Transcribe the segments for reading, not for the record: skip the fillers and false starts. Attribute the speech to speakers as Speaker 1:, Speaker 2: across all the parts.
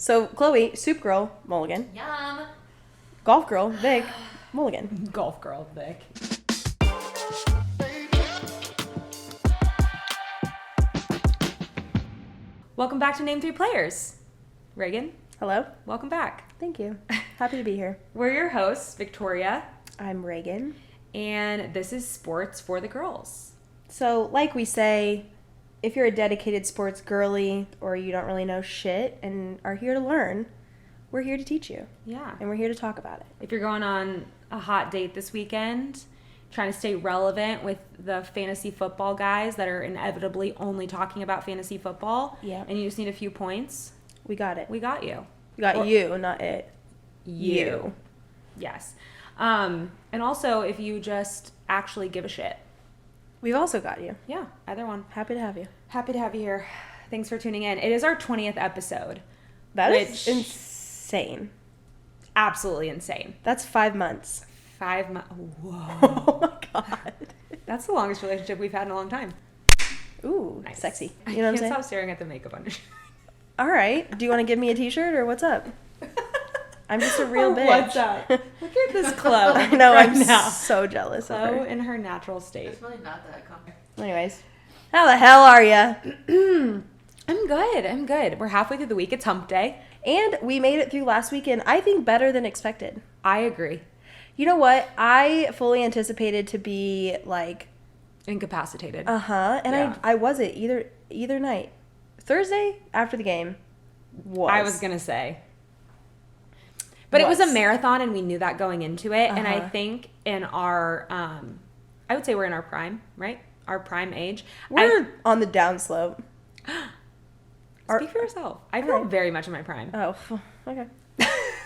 Speaker 1: So, Chloe, soup girl, mulligan.
Speaker 2: Yum.
Speaker 1: Golf girl, Vic, mulligan.
Speaker 2: Golf girl, Vic. Welcome back to Name 3 Players. Raegan,
Speaker 1: Hello.
Speaker 2: welcome back.
Speaker 1: Thank you. Happy to be here.
Speaker 2: We're your hosts, Victoria,
Speaker 1: I'm Raegan.
Speaker 2: and this is Sports for the Girls.
Speaker 1: So, like we say, if you're a dedicated sports girly or you don't really know shit and are here to learn, we're here to teach you.
Speaker 2: Yeah.
Speaker 1: And we're here to talk about it.
Speaker 2: If you're going on a hot date this weekend, trying to stay relevant with the fantasy football guys that are inevitably only talking about fantasy football,
Speaker 1: Yeah.
Speaker 2: and you just need a few points,
Speaker 1: We got it.
Speaker 2: we got you.
Speaker 1: We got
Speaker 2: Or-
Speaker 1: you, not it.
Speaker 2: You. Yes. And also, if you just actually give a shit.
Speaker 1: We've also got you.
Speaker 2: Yeah, either one.
Speaker 1: Happy to have you.
Speaker 2: Happy to have you here. Thanks for tuning in. It is our 20th episode.
Speaker 1: That is
Speaker 2: Which-
Speaker 1: insane.
Speaker 2: Absolutely insane.
Speaker 1: That's 5 months.
Speaker 2: 5 months. Whoa.
Speaker 1: Oh my god.
Speaker 2: That's the longest relationship we've had in a long time.
Speaker 1: Ooh,
Speaker 2: Nice.
Speaker 1: sexy.
Speaker 2: I
Speaker 1: You know what I'm
Speaker 2: can't
Speaker 1: saying?
Speaker 2: stop staring at the makeup on your
Speaker 1: All right. Do you want to give me a t-shirt or what's up? I'm just a real bitch.
Speaker 2: What's up? Look at this Chloe.
Speaker 1: I know,
Speaker 2: right
Speaker 1: I'm
Speaker 2: now.
Speaker 1: so jealous of
Speaker 2: Chloe
Speaker 1: her.
Speaker 2: in her natural state.
Speaker 3: It's really not that common.
Speaker 1: Anyways, how the hell are ya?
Speaker 2: I'm good. I'm good. We're halfway through the week. It's hump day.
Speaker 1: And we made it through last weekend, I think, better than expected.
Speaker 2: I agree.
Speaker 1: You know what? I fully anticipated to be like,
Speaker 2: Incapacitated.
Speaker 1: and
Speaker 2: Yeah.
Speaker 1: I wasn't either night. Thursday after the game was.
Speaker 2: I was going to say. But it was a
Speaker 1: Was.
Speaker 2: marathon, and we knew that going into it. And I
Speaker 1: Uh-huh.
Speaker 2: think in our, I would say we're in our prime, right? Our prime age.
Speaker 1: We're on the downslope.
Speaker 2: Speak for yourself. I feel
Speaker 1: Alright.
Speaker 2: very much in my prime.
Speaker 1: Oh, okay.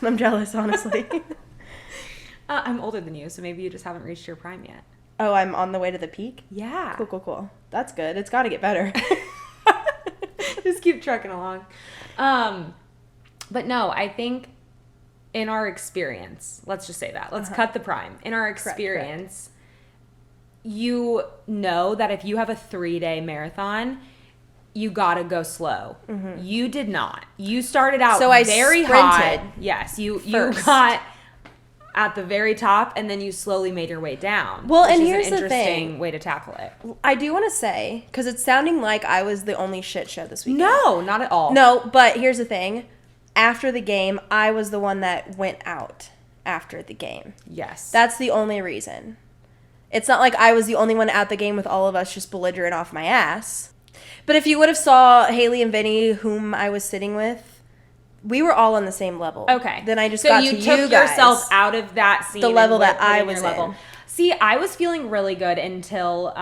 Speaker 1: I'm jealous, honestly.
Speaker 2: I'm older than you, so maybe you just haven't reached your prime yet.
Speaker 1: Oh, I'm on the way to the peak?
Speaker 2: Yeah.
Speaker 1: Cool. That's good. It's got to get better.
Speaker 2: Just keep trucking along. But no, I think in our experience, let's just say that. Let's cut the prime. In our experience, you know that if you have a 3-day marathon, you gotta go slow. You did not. You started out
Speaker 1: So I
Speaker 2: very
Speaker 1: sprinted
Speaker 2: hot. Yes, you
Speaker 1: first.
Speaker 2: got at the very top, and then you slowly made your way down.
Speaker 1: Well,
Speaker 2: which
Speaker 1: and
Speaker 2: is
Speaker 1: here's
Speaker 2: an
Speaker 1: the
Speaker 2: interesting
Speaker 1: thing.
Speaker 2: way to tackle it.
Speaker 1: I do want to say, because it's sounding like I was the only shit show this weekend.
Speaker 2: No, not at all.
Speaker 1: No, but here's the thing. After the game, I was the one that went out after the game.
Speaker 2: Yes.
Speaker 1: That's the only reason. It's not like I was the only one at the game with all of us just belligerent off my ass. But if you would have saw Haley and Vinny, whom I was sitting with, we were all on the same level.
Speaker 2: Okay.
Speaker 1: Then I just
Speaker 2: so
Speaker 1: got
Speaker 2: you
Speaker 1: to
Speaker 2: took
Speaker 1: you guys.
Speaker 2: yourself out of that scene.
Speaker 1: The level
Speaker 2: and
Speaker 1: that I
Speaker 2: put in your
Speaker 1: was in.
Speaker 2: See, I was feeling really good until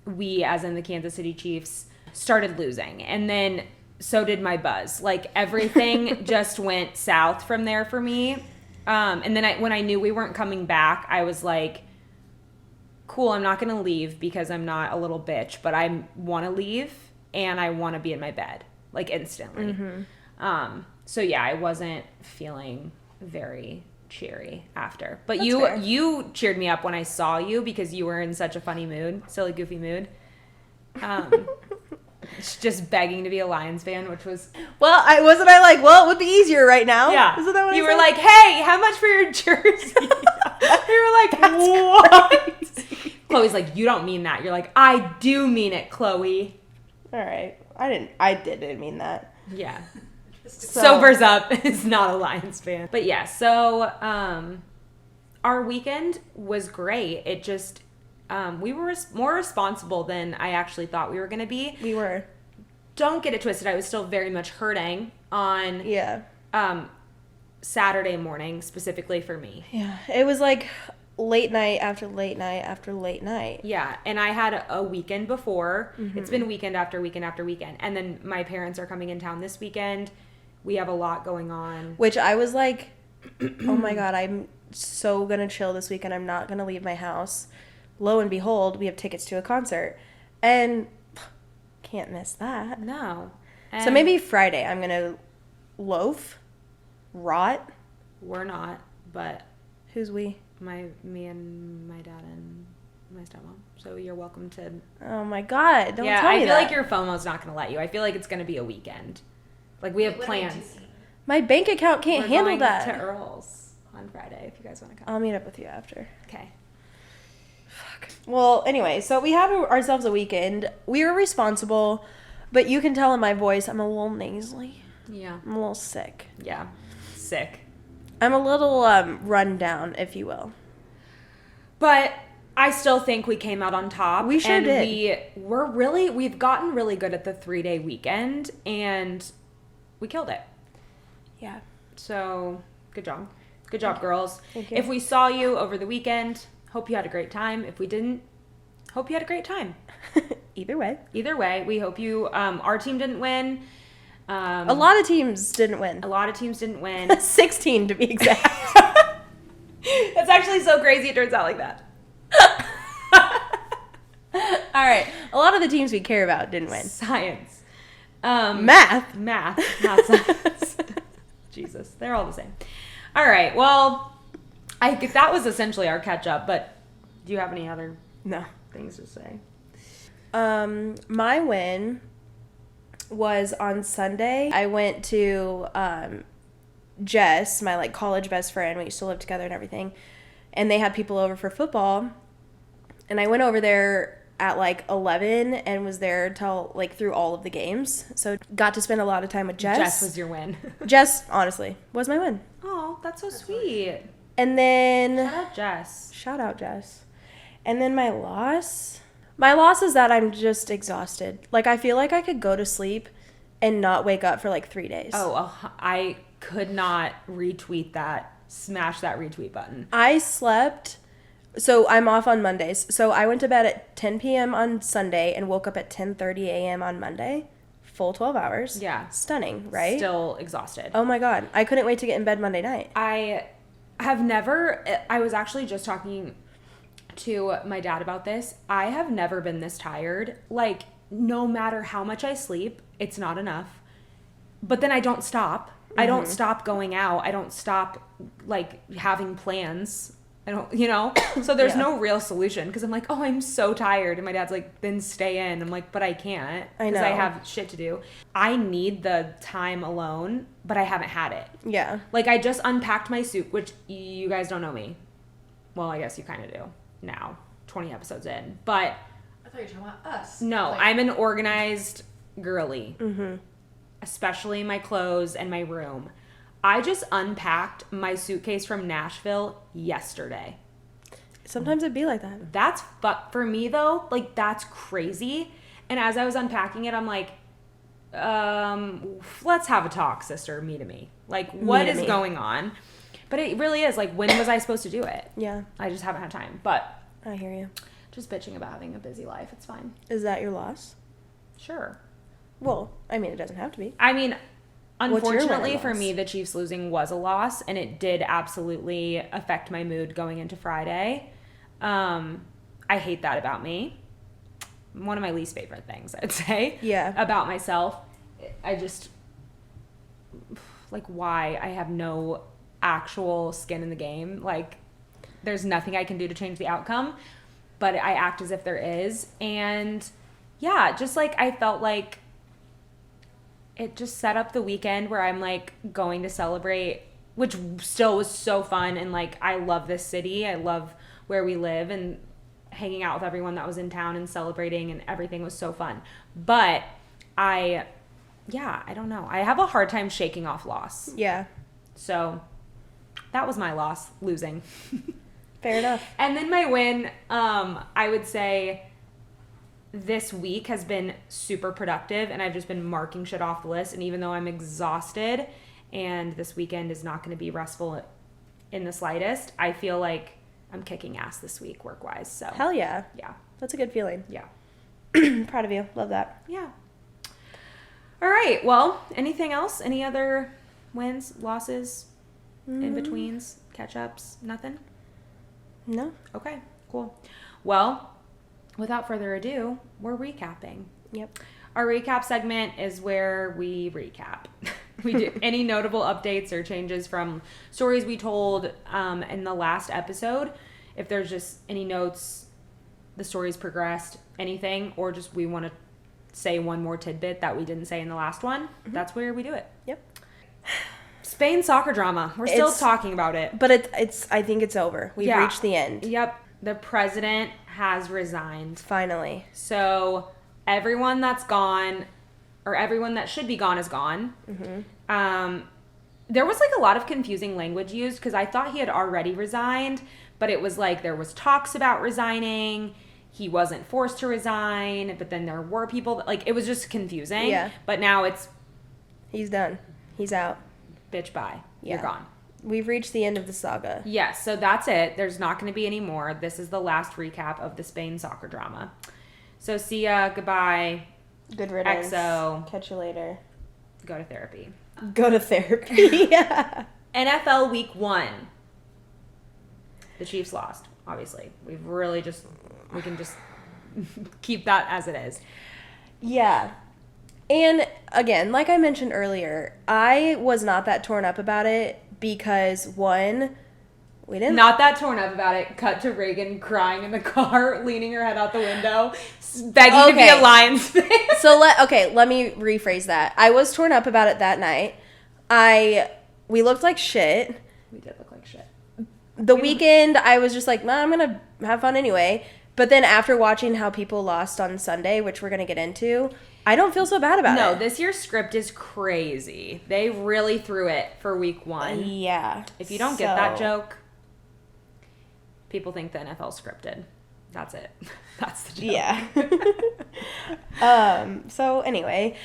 Speaker 2: we, as in the Kansas City Chiefs, started losing. And then so did my buzz. Like, everything just went south from there for me. And then when I knew we weren't coming back, I was like, cool, I'm not going to leave because I'm not a little bitch, but I want to leave and I want to be in my bed, like, instantly. So yeah, I wasn't feeling very cheery after. But
Speaker 1: That's fair.
Speaker 2: you cheered me up when I saw you because you were in such a funny mood, silly, goofy mood. Just begging to be a Lions fan, which was
Speaker 1: Well, I like, well, it would be easier right now.
Speaker 2: yeah.
Speaker 1: Isn't that what
Speaker 2: you
Speaker 1: I
Speaker 2: were
Speaker 1: said?
Speaker 2: like, hey, how much for your jersey? You were like, what? Chloe's like, you don't mean that. You're like, I do mean it, Chloe.
Speaker 1: All right. I didn't mean that.
Speaker 2: Yeah.
Speaker 1: So-
Speaker 2: Sobers up is not a Lions fan. But yeah, so our weekend was great. It just, we were more responsible than I actually thought we were going to be.
Speaker 1: We were.
Speaker 2: Don't get it twisted. I was still very much hurting on
Speaker 1: Yeah.
Speaker 2: Saturday morning, specifically for me.
Speaker 1: Yeah. It was like late night after late night after late night.
Speaker 2: Yeah, and I had a weekend before. It's been weekend after weekend after weekend. And then my parents are coming in town this weekend. We have a lot going on.
Speaker 1: Which I was like, oh my God, I'm so going to chill this weekend. I'm not going to leave my house. Lo and behold, we have tickets to a concert. And can't miss that.
Speaker 2: No.
Speaker 1: So
Speaker 2: And
Speaker 1: maybe Friday I'm going to loaf, rot.
Speaker 2: we're not, but
Speaker 1: Who's we?
Speaker 2: me and my dad and my stepmom. So you're welcome to.
Speaker 1: Oh my God, don't
Speaker 2: Yeah,
Speaker 1: tell me
Speaker 2: I feel
Speaker 1: that.
Speaker 2: like your FOMO's not going to let you. I feel like it's going to be a weekend. Like, we have
Speaker 3: What are we
Speaker 2: plans.
Speaker 3: doing?
Speaker 1: My bank account can't handle
Speaker 2: going
Speaker 1: that.
Speaker 2: to Earl's on Friday if you guys want to come.
Speaker 1: I'll meet up with you after.
Speaker 2: Okay.
Speaker 1: Fuck. Well, anyway, so we had ourselves a weekend. We were responsible, but you can tell in my voice I'm a little nasally.
Speaker 2: Yeah.
Speaker 1: I'm a little sick.
Speaker 2: Yeah. Sick.
Speaker 1: I'm a little run down, if you will.
Speaker 2: But I still think we came out on top.
Speaker 1: We sure did.
Speaker 2: We've gotten really good at the 3-day weekend, and we killed it.
Speaker 1: Yeah.
Speaker 2: So, good job. Good job, girls.
Speaker 1: Thank you.
Speaker 2: If we saw you over the weekend, hope you had a great time. If we didn't, hope you had a great time.
Speaker 1: Either way.
Speaker 2: Either way, we hope you, our team didn't win.
Speaker 1: A lot of teams didn't win.
Speaker 2: A lot of teams didn't win.
Speaker 1: 16 to be exact.
Speaker 2: That's actually so crazy it turns out like that.
Speaker 1: All right. A lot of the teams we care about didn't win.
Speaker 2: Science.
Speaker 1: Math,
Speaker 2: not science. Jesus, they're all the same. All right, well, that was essentially our catch up, but do you have any other things to say?
Speaker 1: My win was on Sunday. I went to Jess, my like college best friend. We used to live together and everything. And they had people over for football. And I went over there at like 11 and was there till like through all of the games. So got to spend a lot of time with Jess.
Speaker 2: Jess was your win.
Speaker 1: Jess, honestly, was my win.
Speaker 2: Oh, that's so sweet.
Speaker 1: And then
Speaker 2: Shout out Jess.
Speaker 1: And then my loss is that I'm just exhausted. Like I feel like I could go to sleep and not wake up for like 3 days.
Speaker 2: I could not retweet that. Smash that retweet button.
Speaker 1: I slept. So I'm off on Mondays. So I went to bed at 10 p.m. on Sunday and woke up at 10:30 a.m. on Monday. Full 12 hours.
Speaker 2: Yeah.
Speaker 1: Stunning, right?
Speaker 2: Still exhausted.
Speaker 1: Oh my God. I couldn't wait to get in bed Monday night.
Speaker 2: I was actually just talking to my dad about this. I have never been this tired. Like, no matter how much I sleep, it's not enough. But then I don't stop. Mm-hmm. I don't stop going out. I don't stop, like, having plans. I don't, so there's no real solution because I'm like, oh, I'm so tired. And my dad's like, then stay in. I'm like, but I can't because I have shit to do. I need the time alone, but I haven't had it.
Speaker 1: Yeah.
Speaker 2: Like I just unpacked my suit, which you guys don't know me. Well, I guess you kind of do now, 20 episodes in. But
Speaker 3: I thought you were talking about us.
Speaker 2: No, I'm an organized girly,
Speaker 1: mm-hmm.
Speaker 2: especially my clothes and my room. I just unpacked my suitcase from Nashville yesterday.
Speaker 1: Sometimes it'd be like that.
Speaker 2: That's for me though, like that's crazy. And as I was unpacking it, I'm like, let's have a talk, sister, me to me. Like what is going on? But it really is like, when was I supposed to do it?
Speaker 1: Yeah.
Speaker 2: I just haven't had time, but
Speaker 1: I hear you.
Speaker 2: Just bitching about having a busy life. It's fine.
Speaker 1: Is that your loss?
Speaker 2: Sure.
Speaker 1: Well, I mean, it doesn't have to be.
Speaker 2: I mean, unfortunately for
Speaker 1: loss?
Speaker 2: me, the Chiefs losing was a loss, and it did absolutely affect my mood going into Friday. I hate that about me. One of my least favorite things, I'd say.
Speaker 1: Yeah.
Speaker 2: About myself. I just, like, why? I have no actual skin in the game. Like, there's nothing I can do to change the outcome, but I act as if there is. And, yeah, just, like, I felt like it just set up the weekend where I'm like going to celebrate, which still was so fun. And like, I love this city. I love where we live and hanging out with everyone that was in town and celebrating, and everything was so fun. But I don't know. I have a hard time shaking off loss.
Speaker 1: Yeah.
Speaker 2: So that was my loss, losing.
Speaker 1: Fair enough.
Speaker 2: And then my win, I would say this week has been super productive, and I've just been marking shit off the list. And even though I'm exhausted and this weekend is not going to be restful in the slightest, I feel like I'm kicking ass this week work-wise. So
Speaker 1: hell yeah.
Speaker 2: Yeah.
Speaker 1: That's a good feeling.
Speaker 2: Yeah.
Speaker 1: Proud of you. Love that.
Speaker 2: Yeah. All right. Well, anything else? Any other wins, losses, in-betweens, catch-ups? Nothing?
Speaker 1: No.
Speaker 2: Okay. Cool. Well, without further ado, we're recapping.
Speaker 1: Yep.
Speaker 2: Our recap segment is where we recap. We do any notable updates or changes from stories we told in the last episode. If there's just any notes, the stories progressed, anything, or just we want to say one more tidbit that we didn't say in the last one, that's where we do it.
Speaker 1: Yep.
Speaker 2: Spain soccer drama. We're still talking about it.
Speaker 1: But it's. I think it's over. We've reached the end.
Speaker 2: Yep. The president has resigned.
Speaker 1: Finally.
Speaker 2: So everyone that's gone, or everyone that should be gone, is gone. Mm-hmm. There was like a lot of confusing language used because I thought he had already resigned, but it was like there was talks about resigning. He wasn't forced to resign, but then there were people that, like, it was just confusing. Yeah. But now it's...
Speaker 1: He's done. He's out.
Speaker 2: Bitch, bye. Yeah. You're gone.
Speaker 1: We've reached the end of the saga.
Speaker 2: Yes, so that's it. There's not going to be any more. This is the last recap of the Spain soccer drama. So see ya. Goodbye.
Speaker 1: Good riddance.
Speaker 2: XO.
Speaker 1: Catch you later.
Speaker 2: Go to therapy.
Speaker 1: Go to therapy. Yeah.
Speaker 2: NFL Week 1. The Chiefs lost, obviously. We can just keep that as it is.
Speaker 1: Yeah. And again, like I mentioned earlier, I was not that torn up about it because, one, we didn't...
Speaker 2: Not that torn up about it. Cut to Raegan crying in the car, leaning her head out the window, begging to be a Lions fan.
Speaker 1: So, let me rephrase that. I was torn up about it that night. We looked like shit.
Speaker 2: We did look like shit.
Speaker 1: The weekend, I was just like, I'm going to have fun anyway. But then after watching how people lost on Sunday, which we're going to get into, I don't feel so bad about it.
Speaker 2: No, this year's script is crazy. They really threw it for Week 1.
Speaker 1: Yeah.
Speaker 2: If you don't get that joke, people think the NFL scripted. That's it. That's the joke.
Speaker 1: Yeah. So anyway,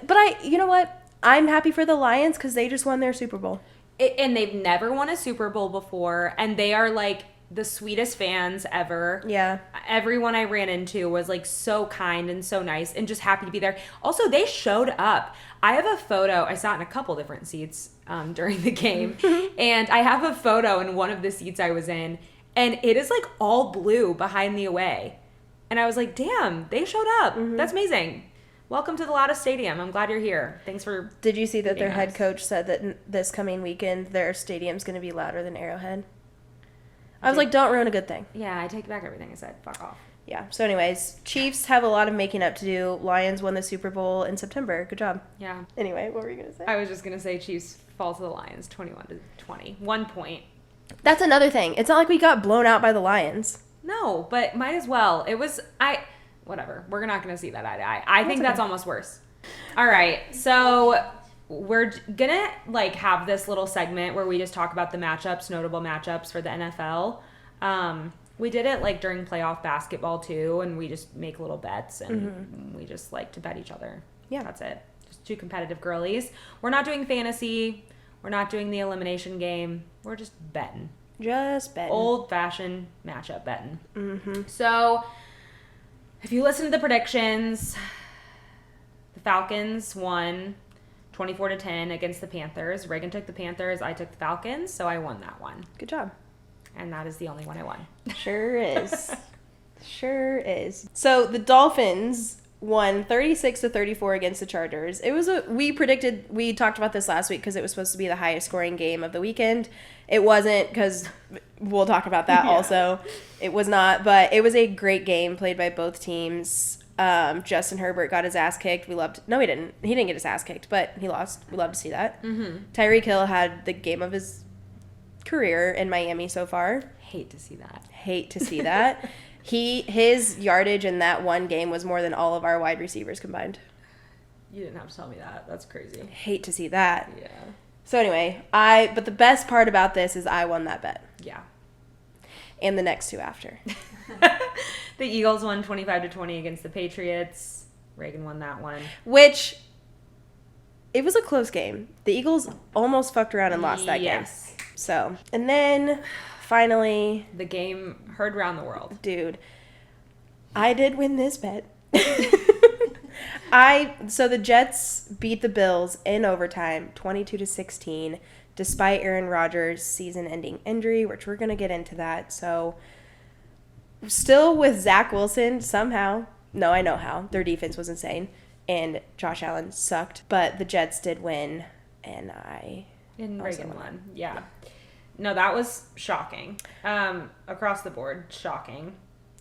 Speaker 1: but you know what? I'm happy for the Lions because they just won their Super Bowl.
Speaker 2: And they've never won a Super Bowl before, and they are like the sweetest fans ever.
Speaker 1: Yeah.
Speaker 2: Everyone I ran into was like so kind and so nice and just happy to be there. Also, they showed up. I have a photo. I sat in a couple different seats during the game, and I have a photo in one of the seats I was in, and it is like all blue behind the away. And I was like, damn, they showed up. Mm-hmm. That's amazing. Welcome to the loudest stadium. I'm glad you're here. Thanks for...
Speaker 1: Did you see that their head coach said that this coming weekend, their stadium's going to be louder than Arrowhead? I was like, don't ruin a good thing.
Speaker 2: Yeah, I take back everything I said. Fuck off.
Speaker 1: Yeah. So anyways, Chiefs have a lot of making up to do. Lions won the Super Bowl in September. Good job.
Speaker 2: Yeah.
Speaker 1: Anyway, what were you going to say?
Speaker 2: I was just going to say Chiefs fall to the Lions 21-20. 1 point.
Speaker 1: That's another thing. It's not like we got blown out by the Lions.
Speaker 2: No, but might as well. It was... Whatever. We're not going to see that eye to eye. I think that's almost worse. All right. So we're going to like have this little segment where we just talk about the matchups, notable matchups for the NFL. We did it like during playoff basketball too, and we just make little bets and we just like to bet each other. Yeah. That's it. Just two competitive girlies. We're not doing fantasy. We're not doing the elimination game. We're just betting.
Speaker 1: Just betting.
Speaker 2: Old-fashioned matchup betting. Mm-hmm. So... if you listen to the predictions, the Falcons won 24-10 against the Panthers. Raegan took the Panthers. I took the Falcons, so I won that one.
Speaker 1: Good job.
Speaker 2: And that is the only one I won.
Speaker 1: Sure is. Sure is. So the Dolphins won 36-34 against the Chargers. It was we talked about this last week because it was supposed to be the highest scoring game of the weekend. It wasn't because we'll talk about that also. It was not, but it was a great game played by both teams. Justin Herbert got his ass kicked. No, he didn't. He didn't get his ass kicked, but he lost. We love to see that. Mm-hmm. Tyreek Hill had the game of his career in Miami so far.
Speaker 2: Hate to see that.
Speaker 1: Hate to see that. His yardage in that one game was more than all of our wide receivers combined.
Speaker 2: You didn't have to tell me that. That's crazy.
Speaker 1: Hate to see that.
Speaker 2: Yeah.
Speaker 1: So anyway, but the best part about this is I won that bet.
Speaker 2: Yeah.
Speaker 1: And the next two after.
Speaker 2: The Eagles won 25-20 against the Patriots. Raegan won that one.
Speaker 1: Which, it was a close game. The Eagles almost fucked around and lost that game.
Speaker 2: Yes.
Speaker 1: So, and then finally...
Speaker 2: the game heard around the world.
Speaker 1: Dude, I did win this bet. So the Jets beat the Bills in overtime, 22-16, despite Aaron Rodgers' season-ending injury, which we're going to get into that. So still with Zach Wilson somehow. No, I know how. Their defense was insane, and Josh Allen sucked. But the Jets did win, and
Speaker 2: Raegan won. Yeah. No, that was shocking. Across the board, shocking.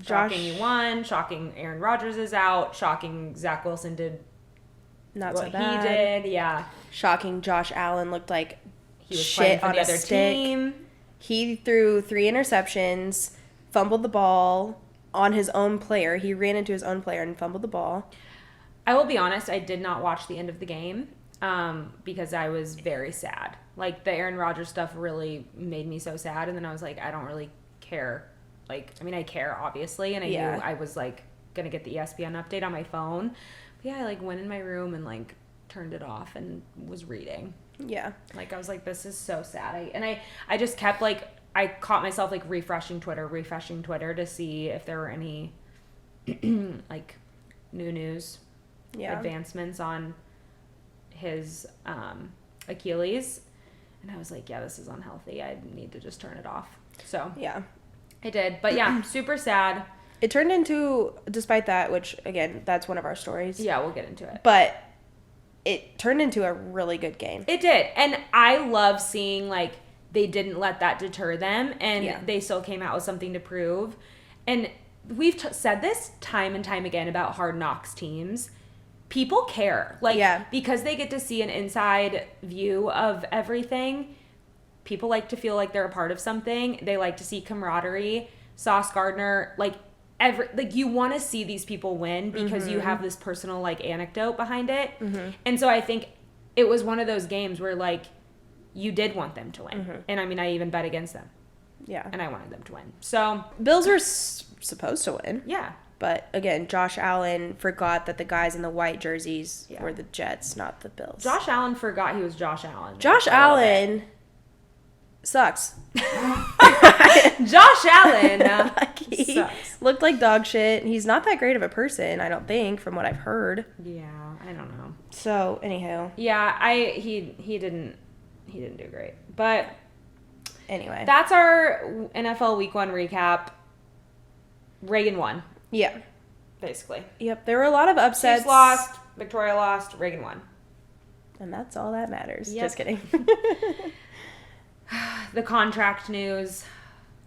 Speaker 2: Shocking you won. Shocking Aaron Rodgers is out. Shocking Zach Wilson did
Speaker 1: not
Speaker 2: what
Speaker 1: so bad.
Speaker 2: He did. Yeah.
Speaker 1: Shocking Josh Allen looked like
Speaker 2: he was playing
Speaker 1: shit
Speaker 2: for
Speaker 1: on
Speaker 2: the
Speaker 1: a
Speaker 2: other
Speaker 1: stick.
Speaker 2: team.
Speaker 1: He threw 3 interceptions, fumbled the ball on his own player. He ran into his own player and fumbled the ball.
Speaker 2: I will be honest, I did not watch the end of the game because I was very sad. Like, the Aaron Rodgers stuff really made me so sad, and then I was like, I don't really care. Like, I mean, I care, obviously, and I knew I was, like, going to get the ESPN update on my phone. But yeah, I, like, went in my room and, like, turned it off and was reading.
Speaker 1: Yeah.
Speaker 2: Like, I was like, this is so sad. I just kept, like, I caught myself, like, refreshing Twitter to see if there were any, like, new news, advancements on his Achilles. And I was like, yeah, this is unhealthy. I need to just turn it off. So,
Speaker 1: Yeah.
Speaker 2: I did. But, yeah, super sad.
Speaker 1: It turned into, despite that, which, again, that's one of our stories.
Speaker 2: Yeah, we'll get into it.
Speaker 1: But it turned into a really good game.
Speaker 2: It did. And I love seeing, like, they didn't let that deter them, and they still came out with something to prove. And we've said this time and time again about Hard Knocks teams. People care. Like, because they get to see an inside view of everything, people like to feel like they're a part of something. They like to see camaraderie. Sauce Gardner, like, you want to see these people win because you have this personal, like, anecdote behind it. And so I think it was one of those games where, like, you did want them to win. And I mean, I even bet against them.
Speaker 1: Yeah.
Speaker 2: And I wanted them to win. So
Speaker 1: Bills were supposed to win.
Speaker 2: Yeah.
Speaker 1: But again, Josh Allen forgot that the guys in the white jerseys were the Jets, not the Bills.
Speaker 2: Josh Allen forgot he was Josh Allen.
Speaker 1: Josh Allen sucks.
Speaker 2: Josh Allen
Speaker 1: Like, he
Speaker 2: sucks.
Speaker 1: looked like dog shit. He's not that great of a person, I don't think, from what I've heard.
Speaker 2: Yeah, I don't know.
Speaker 1: So, anywho.
Speaker 2: Yeah, he didn't do great. But
Speaker 1: Anyway.
Speaker 2: that's our NFL Week 1 recap. Raegan won.
Speaker 1: Yeah.
Speaker 2: Basically.
Speaker 1: Yep, there were a lot of upsets.
Speaker 2: Chiefs lost, Victoria lost, Raegan won.
Speaker 1: And that's all that matters.
Speaker 2: Yep.
Speaker 1: Just kidding.
Speaker 2: The contract news.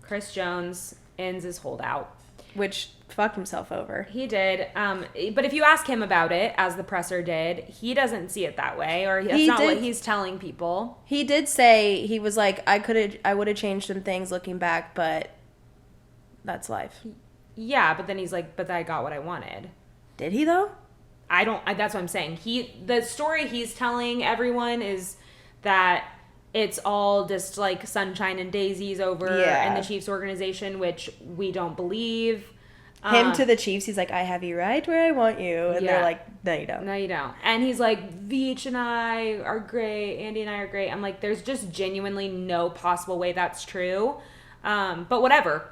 Speaker 2: Chris Jones ends his holdout.
Speaker 1: Which fucked himself over.
Speaker 2: He did. But if you ask him about it, as the presser did, he doesn't see it that way, or that's not what he's telling people.
Speaker 1: He did say, he was like, I would have changed some things looking back, but that's life.
Speaker 2: Yeah, but then he's like, but I got what I wanted.
Speaker 1: Did he though?
Speaker 2: That's what I'm saying. The story he's telling everyone is that it's all just like sunshine and daisies over in the Chiefs organization, which we don't believe.
Speaker 1: Him to the Chiefs, he's like, I have you right where I want you. And they're like, no, you don't.
Speaker 2: No, you don't. And he's like, Veach and I are great. Andy and I are great. I'm like, there's just genuinely no possible way that's true. But whatever.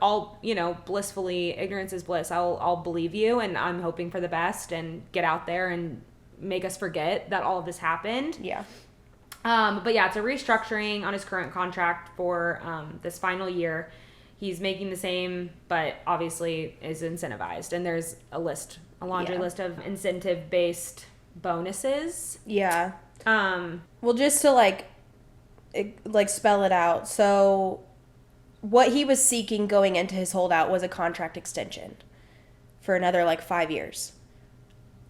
Speaker 2: Blissfully, ignorance is bliss. I'll believe you, and I'm hoping for the best and get out there and make us forget that all of this happened.
Speaker 1: Yeah.
Speaker 2: But yeah, it's a restructuring on his current contract for this final year. He's making the same, but obviously is incentivized. And there's a laundry list of incentive-based bonuses.
Speaker 1: Yeah. Well, just to like spell it out. So what he was seeking going into his holdout was a contract extension for another 5 years.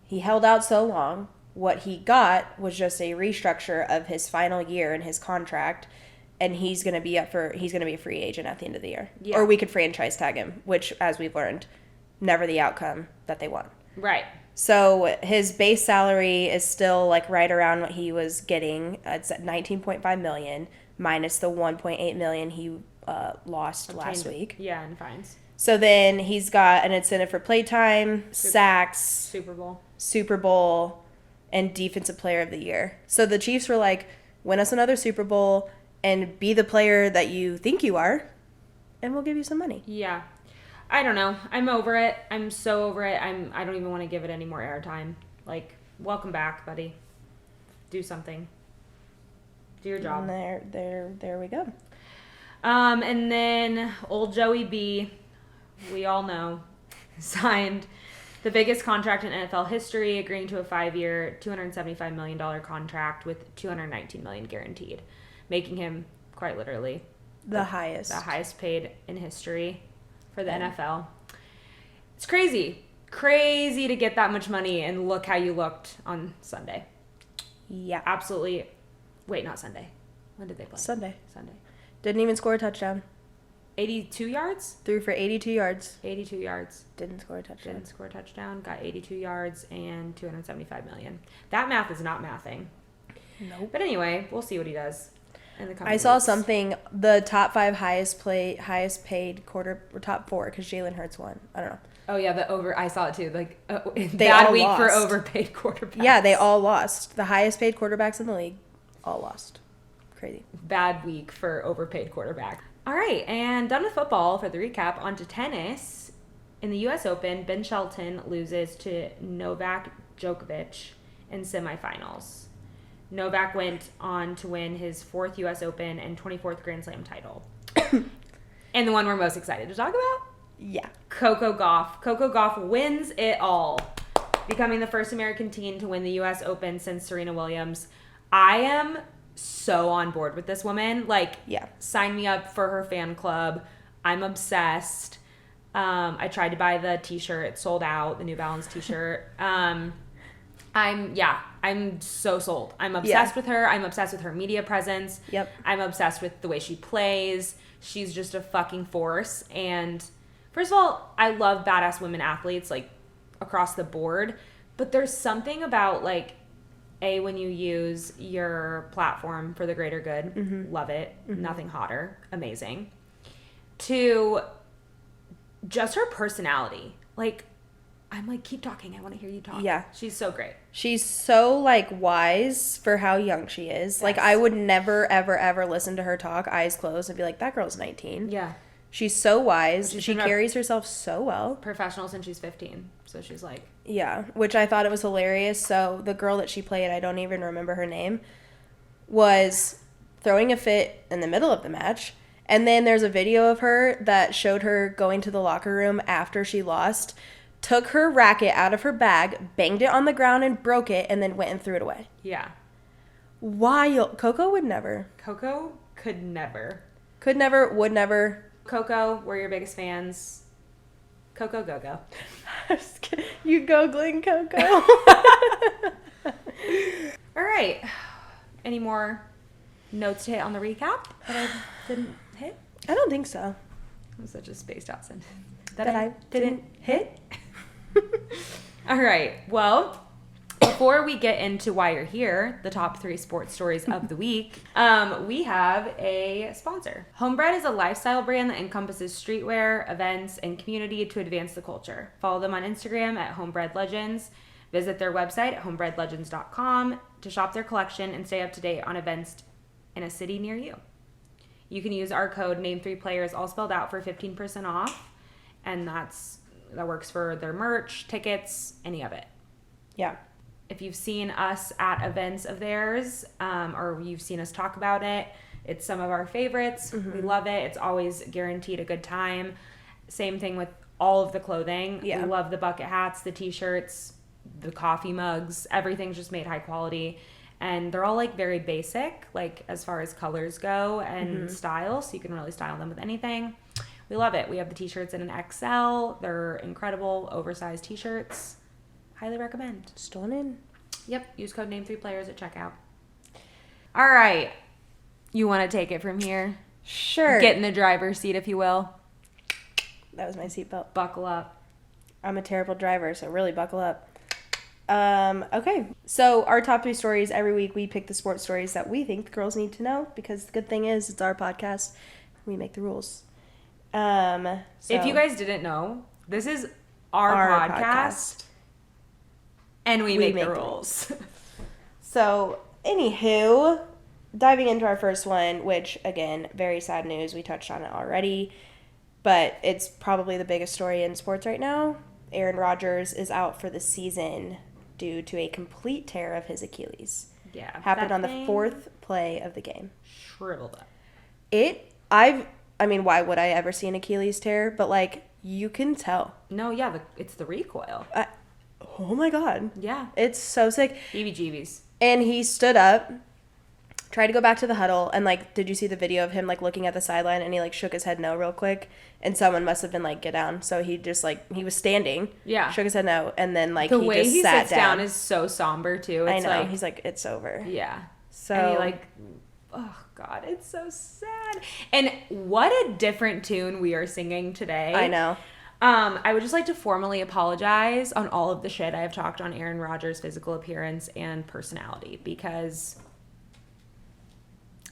Speaker 1: He held out so long. What he got was just a restructure of his final year in his contract, and he's going to be a free agent at the end of the year. Yeah. Or we could franchise tag him, which, as we've learned, never the outcome that they want.
Speaker 2: Right.
Speaker 1: So his base salary is still right around what he was getting. It's at $19.5 million minus the $1.8 million he lost last week.
Speaker 2: Yeah, and fines.
Speaker 1: So then he's got an incentive for playtime, sacks, Super Bowl, and Defensive Player of the Year. So the Chiefs were like, win us another Super Bowl and be the player that you think you are, and we'll give you some money.
Speaker 2: Yeah. I don't know. I'm over it. I'm so over it. I don't even want to give it any more airtime. Welcome back, buddy. Do something. Do your job.
Speaker 1: And there we go.
Speaker 2: And then old Joey B, we all know, signed the biggest contract in NFL history, agreeing to a 5-year, $275 million contract with $219 million guaranteed, making him quite literally
Speaker 1: the highest
Speaker 2: paid in history for the NFL. It's crazy to get that much money, and look how you looked on Sunday.
Speaker 1: Yeah,
Speaker 2: absolutely. Wait, not Sunday. When did they play?
Speaker 1: Sunday.
Speaker 2: Sunday.
Speaker 1: Didn't even score a touchdown.
Speaker 2: 82 yards?
Speaker 1: Threw for 82 yards.
Speaker 2: 82 yards.
Speaker 1: Didn't score a touchdown.
Speaker 2: Didn't score a touchdown. Got 82 yards and $275 million. That math is not mathing.
Speaker 1: Nope.
Speaker 2: But anyway, we'll see what he does in the coming
Speaker 1: I saw
Speaker 2: weeks.
Speaker 1: something, the top 5 highest paid quarter, or top 4, because Jalen Hurts won. I don't know.
Speaker 2: Oh, yeah, the over. I saw it too. Like,
Speaker 1: They
Speaker 2: bad
Speaker 1: all
Speaker 2: week for
Speaker 1: lost.
Speaker 2: overpaid quarterbacks.
Speaker 1: Yeah, they all lost. The highest paid quarterbacks in the league all lost. Crazy.
Speaker 2: Bad week for overpaid quarterback. All right, and done with football for the recap. On to tennis. In the U.S. Open, Ben Shelton loses to Novak Djokovic in semifinals. Novak went on to win his 4th U.S. Open and 24th Grand Slam title. And the one we're most excited to talk about?
Speaker 1: Yeah.
Speaker 2: Coco Gauff. Coco Gauff wins it all, becoming the first American teen to win the U.S. Open since Serena Williams. I am so on board with this woman. Like,
Speaker 1: Yeah.
Speaker 2: sign me up for her fan club. I'm obsessed. I tried to buy the t-shirt. It sold out, the New Balance t-shirt. I'm so sold. I'm obsessed with her. I'm obsessed with her media presence.
Speaker 1: Yep.
Speaker 2: I'm obsessed with the way she plays. She's just a fucking force. And first of all, I love badass women athletes, like, across the board. But there's something about, like, when you use your platform for the greater good, love it. Nothing hotter. Amazing. 2, just her personality. Like, I'm like, keep talking. I want to hear you talk.
Speaker 1: Yeah.
Speaker 2: She's so great.
Speaker 1: She's so, like, wise for how young she is. Like,
Speaker 2: Yes.
Speaker 1: I would never, ever, ever listen to her talk, eyes closed, and be like, that girl's 19.
Speaker 2: Yeah.
Speaker 1: She's so wise.
Speaker 2: She's
Speaker 1: She
Speaker 2: been a-
Speaker 1: carries herself so well.
Speaker 2: Professional since she's 15. So she's like,
Speaker 1: Yeah, which I thought it was hilarious. So the girl that she played, I don't even remember her name, was throwing a fit in the middle of the match. And then there's a video of her that showed her going to the locker room after she lost, took her racket out of her bag, banged it on the ground and broke it, and then went and threw it away.
Speaker 2: yeah.
Speaker 1: Wild. Coco would never.
Speaker 2: Coco could never.
Speaker 1: Could never, would never.
Speaker 2: Coco, we're your biggest fans. Coco, go.
Speaker 1: You Googling Coco.
Speaker 2: All right. Any more notes to hit on the recap that I didn't hit?
Speaker 1: I don't think so.
Speaker 2: That was such a spaced out sentence.
Speaker 1: That I didn't hit?
Speaker 2: All right. Well, before we get into why you're here, the top 3 sports stories of the week, we have a sponsor. Homebred is a lifestyle brand that encompasses streetwear, events, and community to advance the culture. Follow them on Instagram at Homebred Legends. Visit their website at homebredlegends.com to shop their collection and stay up to date on events in a city near you. You can use our code NAME3PLAYERS, all spelled out, for 15% off, and that works for their merch, tickets, any of it.
Speaker 1: Yeah.
Speaker 2: If you've seen us at events of theirs, or you've seen us talk about it, it's some of our favorites. We love it. It's always guaranteed a good time. Same thing with all of the clothing.
Speaker 1: Yeah.
Speaker 2: We love the bucket hats, the t-shirts, the coffee mugs. Everything's just made high quality. And they're all, like, very basic, like, as far as colors go and style. So you can really style them with anything. We love it. We have the t-shirts in an XL. They're incredible, oversized t-shirts. Highly recommend.
Speaker 1: Stunning.
Speaker 2: Yep. Use code NAME3PLAYERS at checkout. All right. You want to take it from here?
Speaker 1: Sure.
Speaker 2: Get in the driver's seat, if you will.
Speaker 1: That was my seatbelt.
Speaker 2: Buckle up.
Speaker 1: I'm a terrible driver, so really buckle up. Okay. So our top 3 stories, every week we pick the sports stories that we think the girls need to know, because the good thing is it's our podcast. We make the rules. So
Speaker 2: If you guys didn't know, this is our podcast. And we make the rules.
Speaker 1: So, anywho, diving into our first one, which, again, very sad news. We touched on it already, but it's probably the biggest story in sports right now. Aaron Rodgers is out for the season due to a complete tear of his Achilles.
Speaker 2: Yeah.
Speaker 1: Happened on the 4th play of the game.
Speaker 2: Shriveled up.
Speaker 1: I mean, why would I ever see an Achilles tear? But, like, you can tell.
Speaker 2: No, yeah, it's the recoil.
Speaker 1: Oh, my God.
Speaker 2: Yeah.
Speaker 1: It's so sick.
Speaker 2: Heebie-jeebies.
Speaker 1: And he stood up, tried to go back to the huddle, and, like, did you see the video of him, like, looking at the sideline, and he, like, shook his head no real quick, and someone must have been like, get down. So he just, like, he was standing,
Speaker 2: Yeah.
Speaker 1: shook his head no, and then, like,
Speaker 2: The
Speaker 1: he
Speaker 2: way
Speaker 1: just
Speaker 2: he
Speaker 1: sat
Speaker 2: sits
Speaker 1: down.
Speaker 2: down is so somber, too.
Speaker 1: I
Speaker 2: It's
Speaker 1: know.
Speaker 2: like,
Speaker 1: He's like, it's over.
Speaker 2: yeah.
Speaker 1: So
Speaker 2: And he, like, oh, God, it's so sad. And what a different tune we are singing today.
Speaker 1: I know.
Speaker 2: I would just like to formally apologize on all of the shit I have talked on Aaron Rodgers' physical appearance and personality, because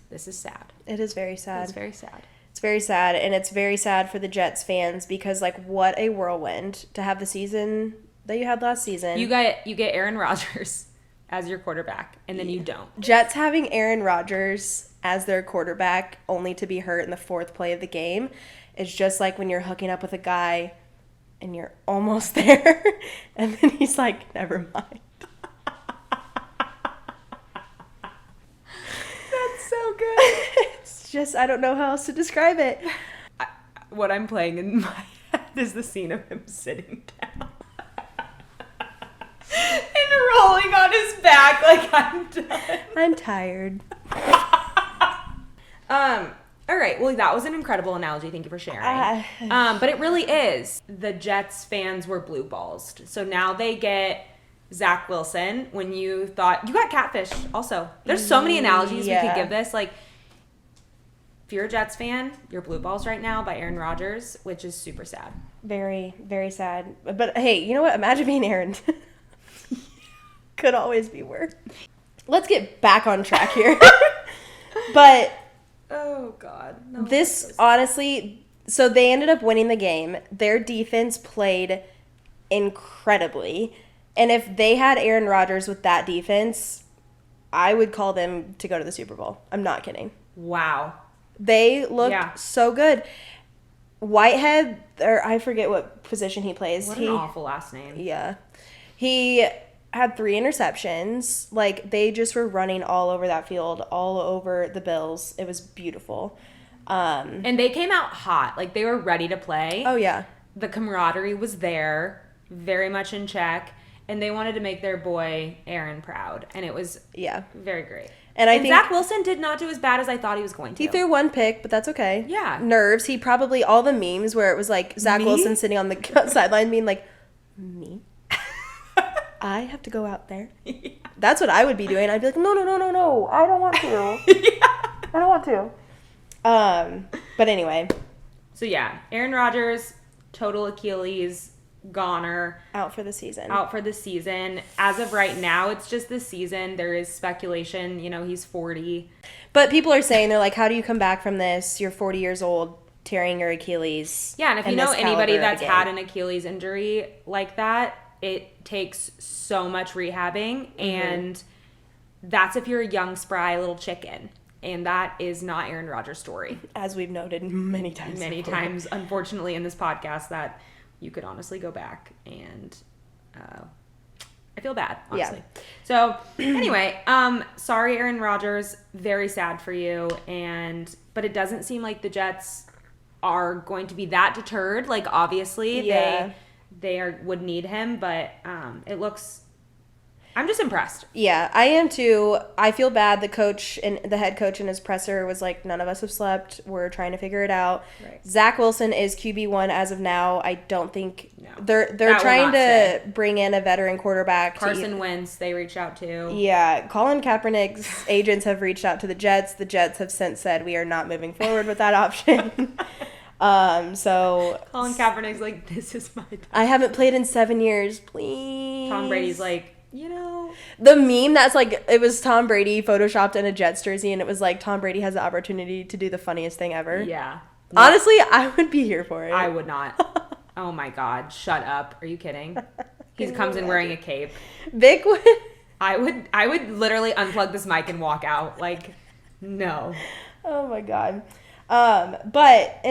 Speaker 2: this is sad.
Speaker 1: It is very sad.
Speaker 2: It's very sad.
Speaker 1: It's very sad, and it's very sad for the Jets fans because, like, what a whirlwind to have the season that you had last season.
Speaker 2: You get Aaron Rodgers as your quarterback, and then you don't.
Speaker 1: Jets having Aaron Rodgers as their quarterback only to be hurt in the fourth play of the game is just like when you're hooking up with a guy and you're almost there, and then he's like, never mind.
Speaker 2: That's so good.
Speaker 1: It's just, I don't know how else to describe it.
Speaker 2: What I'm playing in my head is the scene of him sitting down and rolling on his back like, I'm done.
Speaker 1: I'm tired.
Speaker 2: All right. Well, that was an incredible analogy. Thank you for sharing. But it really is. The Jets fans were blue ballsed. So now they get Zach Wilson when you thought you got catfished also. There's so many analogies we could give this. Like, if you're a Jets fan, you're blue balls right now by Aaron Rodgers, which is super sad.
Speaker 1: Very, very sad. But hey, you know what? Imagine being Aaron. Could always be worse. Let's get back on track here. But
Speaker 2: oh God. No,
Speaker 1: this honestly, so they ended up winning the game. Their defense played incredibly. And if they had Aaron Rodgers with that defense, I would call them to go to the Super Bowl. I'm not kidding.
Speaker 2: Wow.
Speaker 1: They looked so good. Whitehead, or I forget what position he plays.
Speaker 2: What an awful last name.
Speaker 1: Yeah. He had 3 interceptions. Like, they just were running all over that field, all over the Bills. It was beautiful.
Speaker 2: And they came out hot. Like, they were ready to play.
Speaker 1: Oh, yeah.
Speaker 2: The camaraderie was there, very much in check. And they wanted to make their boy Aaron proud. And it was very great. And I think Zach Wilson did not do as bad as I thought he was going to.
Speaker 1: He threw 1 pick, but that's okay.
Speaker 2: Yeah.
Speaker 1: Nerves. He probably, all the memes where it was like Zach Wilson sitting on the sideline being like, me? I have to go out there? Yeah. That's what I would be doing. I'd be like, no, I don't want to. I don't want to. But anyway.
Speaker 2: So yeah, Aaron Rodgers, total Achilles, goner.
Speaker 1: Out for the season.
Speaker 2: As of right now, it's just this season. There is speculation, he's 40.
Speaker 1: But people are saying, they're like, how do you come back from this? You're 40 years old, tearing your Achilles.
Speaker 2: Yeah, and if you know anybody that's had an Achilles injury like that, it takes so much rehabbing, and that's if you're a young, spry little chicken. And that is not Aaron Rodgers' story.
Speaker 1: As we've noted many times.
Speaker 2: Unfortunately, in this podcast, that you could honestly go back and I feel bad, honestly. Yeah. So anyway, sorry, Aaron Rodgers. Very sad for you. But it doesn't seem like the Jets are going to be that deterred. Like, obviously, they would need him, but it looks. I'm just impressed. Yeah,
Speaker 1: I am too. I feel bad. The head coach in his presser was like, none of us have slept. We're trying to figure it out. Right. Zach Wilson is QB1 as of now. I don't think they're trying to bring in a veteran quarterback.
Speaker 2: Carson Wentz, they reached out to.
Speaker 1: Yeah, Colin Kaepernick's agents have reached out to the Jets. The Jets have since said we are not moving forward with that option. So
Speaker 2: Colin Kaepernick's like, this is my time.
Speaker 1: I haven't played in 7 years. Please.
Speaker 2: Tom Brady's like,
Speaker 1: the meme that's like, it was Tom Brady photoshopped in a Jets jersey, and it was like, Tom Brady has the opportunity to do the funniest thing ever.
Speaker 2: Yeah.
Speaker 1: Honestly, I would be here for it.
Speaker 2: I would not. Oh my God. Shut up. Are you kidding? He comes in wearing a cape.
Speaker 1: Vic would.
Speaker 2: I would literally unplug this mic and walk out. Like, no.
Speaker 1: Oh my God. But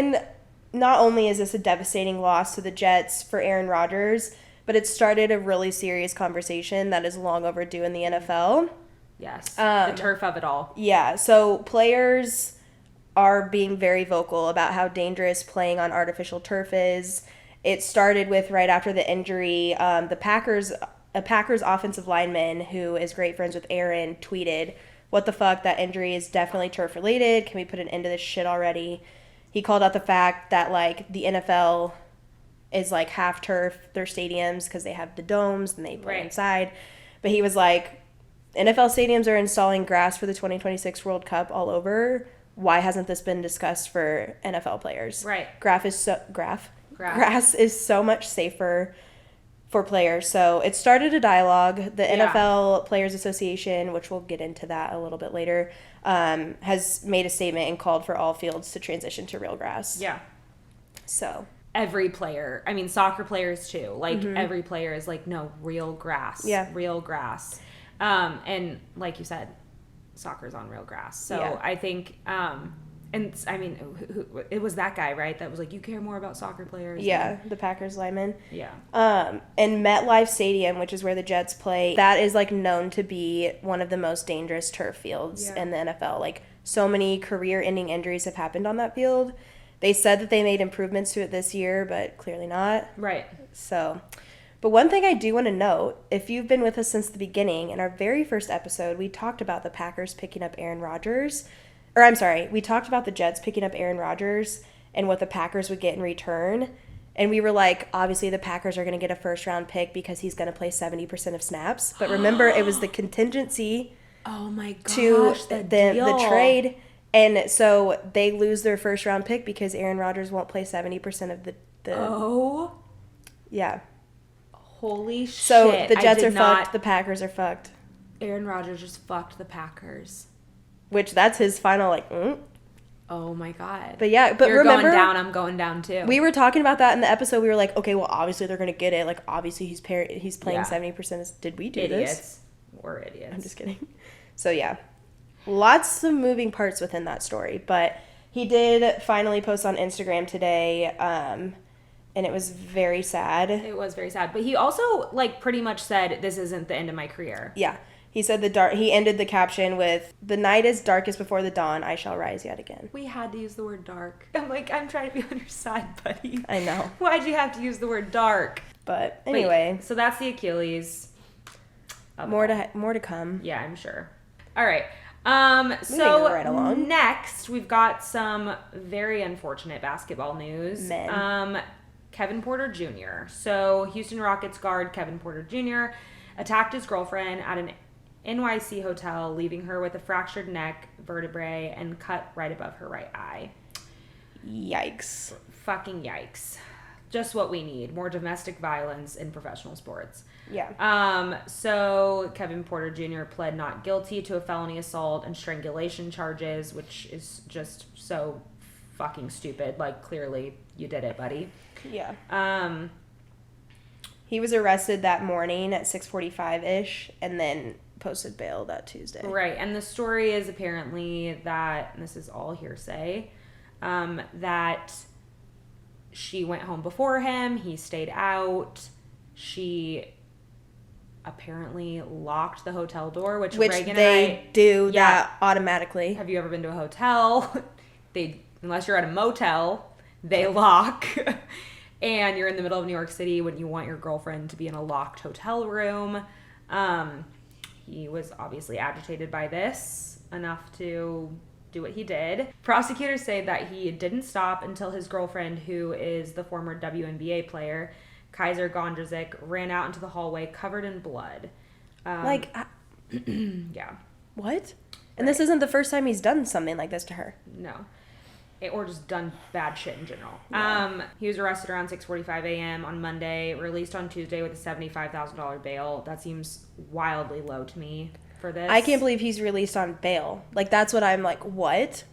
Speaker 1: not only is this a devastating loss to the Jets for Aaron Rodgers, but it started a really serious conversation that is long overdue in the NFL.
Speaker 2: Yes, the turf of it all. Yeah,
Speaker 1: so players are being very vocal about how dangerous playing on artificial turf is. It started with right after the injury, a Packers offensive lineman who is great friends with Aaron tweeted, "What the fuck, that injury is definitely turf related. Can we put an end to this shit already?" He called out the fact that, like, the NFL is like half turf, their stadiums, because they have the domes and they play inside. But he was like, NFL stadiums are installing grass for the 2026 World Cup all over. Why hasn't this been discussed for NFL players?
Speaker 2: Right.
Speaker 1: Grass is so much safer for players. So it started a dialogue. The NFL Players Association, which we'll get into that a little bit later, has made a statement and called for all fields to transition to real grass.
Speaker 2: Yeah.
Speaker 1: So
Speaker 2: every player, I mean, soccer players too. Like every player is like, no, real grass.
Speaker 1: Yeah.
Speaker 2: Real grass. And like you said, soccer's on real grass. So I think, and I mean, it was that guy, right? That was like, you care more about soccer players.
Speaker 1: Yeah, the Packers lineman.
Speaker 2: Yeah.
Speaker 1: And MetLife Stadium, which is where the Jets play, that is like known to be one of the most dangerous turf fields in the NFL. Like, so many career-ending injuries have happened on that field. They said that they made improvements to it this year, but clearly not.
Speaker 2: Right.
Speaker 1: So, but one thing I do want to note, if you've been with us since the beginning, in our very first episode, we talked about the Packers picking up Aaron Rodgers. Or I'm sorry, we talked about the Jets picking up Aaron Rodgers and what the Packers would get in return. And we were like, obviously the Packers are going to get a first-round pick because he's going to play 70% of snaps. But remember, it was the contingency to the trade. And so they lose their first-round pick because Aaron Rodgers won't play 70% of the Yeah.
Speaker 2: Holy shit.
Speaker 1: So the Jets are fucked. The Packers are fucked.
Speaker 2: Aaron Rodgers just fucked the Packers.
Speaker 1: Which that's his final
Speaker 2: Oh my god.
Speaker 1: But yeah, but
Speaker 2: you're
Speaker 1: remember,
Speaker 2: going down, I'm going down too.
Speaker 1: We were talking about that in the episode. We were like, okay, well obviously they're gonna get it. Like obviously he's playing 70%. Did we do this?
Speaker 2: We're idiots.
Speaker 1: I'm just kidding. So yeah, lots of moving parts within that story. But he did finally post on Instagram today, and it was very sad.
Speaker 2: It was very sad. But he also like pretty much said, "This isn't the end of my career."
Speaker 1: Yeah. He said he ended the caption with, "The night is darkest before the dawn, I shall rise yet again."
Speaker 2: We had to use the word dark. I'm like, I'm trying to be on your side, buddy.
Speaker 1: I know.
Speaker 2: Why'd you have to use the word dark?
Speaker 1: But anyway.
Speaker 2: So that's the Achilles.
Speaker 1: More to come.
Speaker 2: Yeah, I'm sure. All right.
Speaker 1: So right along.
Speaker 2: Next, we've got some very unfortunate basketball news. Kevin Porter Jr. So Houston Rockets guard Kevin Porter Jr. attacked his girlfriend at an NYC hotel, leaving her with a fractured neck, vertebrae, and cut right above her right eye.
Speaker 1: Yikes.
Speaker 2: Fucking yikes. Just what we need. More domestic violence in professional sports.
Speaker 1: Yeah.
Speaker 2: So Kevin Porter Jr. pled not guilty to a felony assault and strangulation charges, which is just so fucking stupid. Like, clearly you did it, buddy.
Speaker 1: Yeah. He was arrested that morning at 6:45-ish and then posted bail that Tuesday.
Speaker 2: Right. And the story is apparently that, and this is all hearsay, that she went home before him. He stayed out. She apparently locked the hotel door, which Raegan and I
Speaker 1: do that automatically.
Speaker 2: Have you ever been to a hotel? Unless you're at a motel, they lock. And you're in the middle of New York City when you want your girlfriend to be in a locked hotel room. He was obviously agitated by this enough to do what he did. Prosecutors say that he didn't stop until his girlfriend, who is the former WNBA player, Kaiser Gondrezick, ran out into the hallway covered in blood. Yeah.
Speaker 1: What? And this isn't the first time he's done something like this to her.
Speaker 2: No. Or just done bad shit in general.
Speaker 1: Yeah.
Speaker 2: He was arrested around 6:45 a.m. on Monday, released on Tuesday with a $75,000 bail. That seems wildly low to me for this.
Speaker 1: I can't believe he's released on bail. Like, that's what I'm like, what?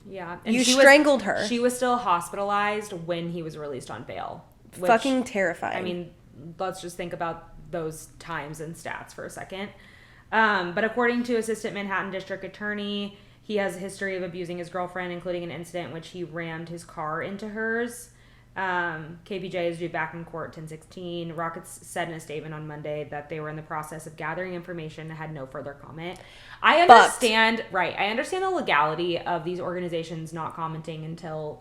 Speaker 2: Yeah.
Speaker 1: And you strangled her.
Speaker 2: She was still hospitalized when he was released on bail. Which,
Speaker 1: fucking terrifying.
Speaker 2: I mean, let's just think about those times and stats for a second. But according to Assistant Manhattan District Attorney, he has a history of abusing his girlfriend, including an incident in which he rammed his car into hers. KPJ is due back in court 10/16. Rockets said in a statement on Monday that they were in the process of gathering information and had no further comment. I understand the legality of these organizations not commenting until,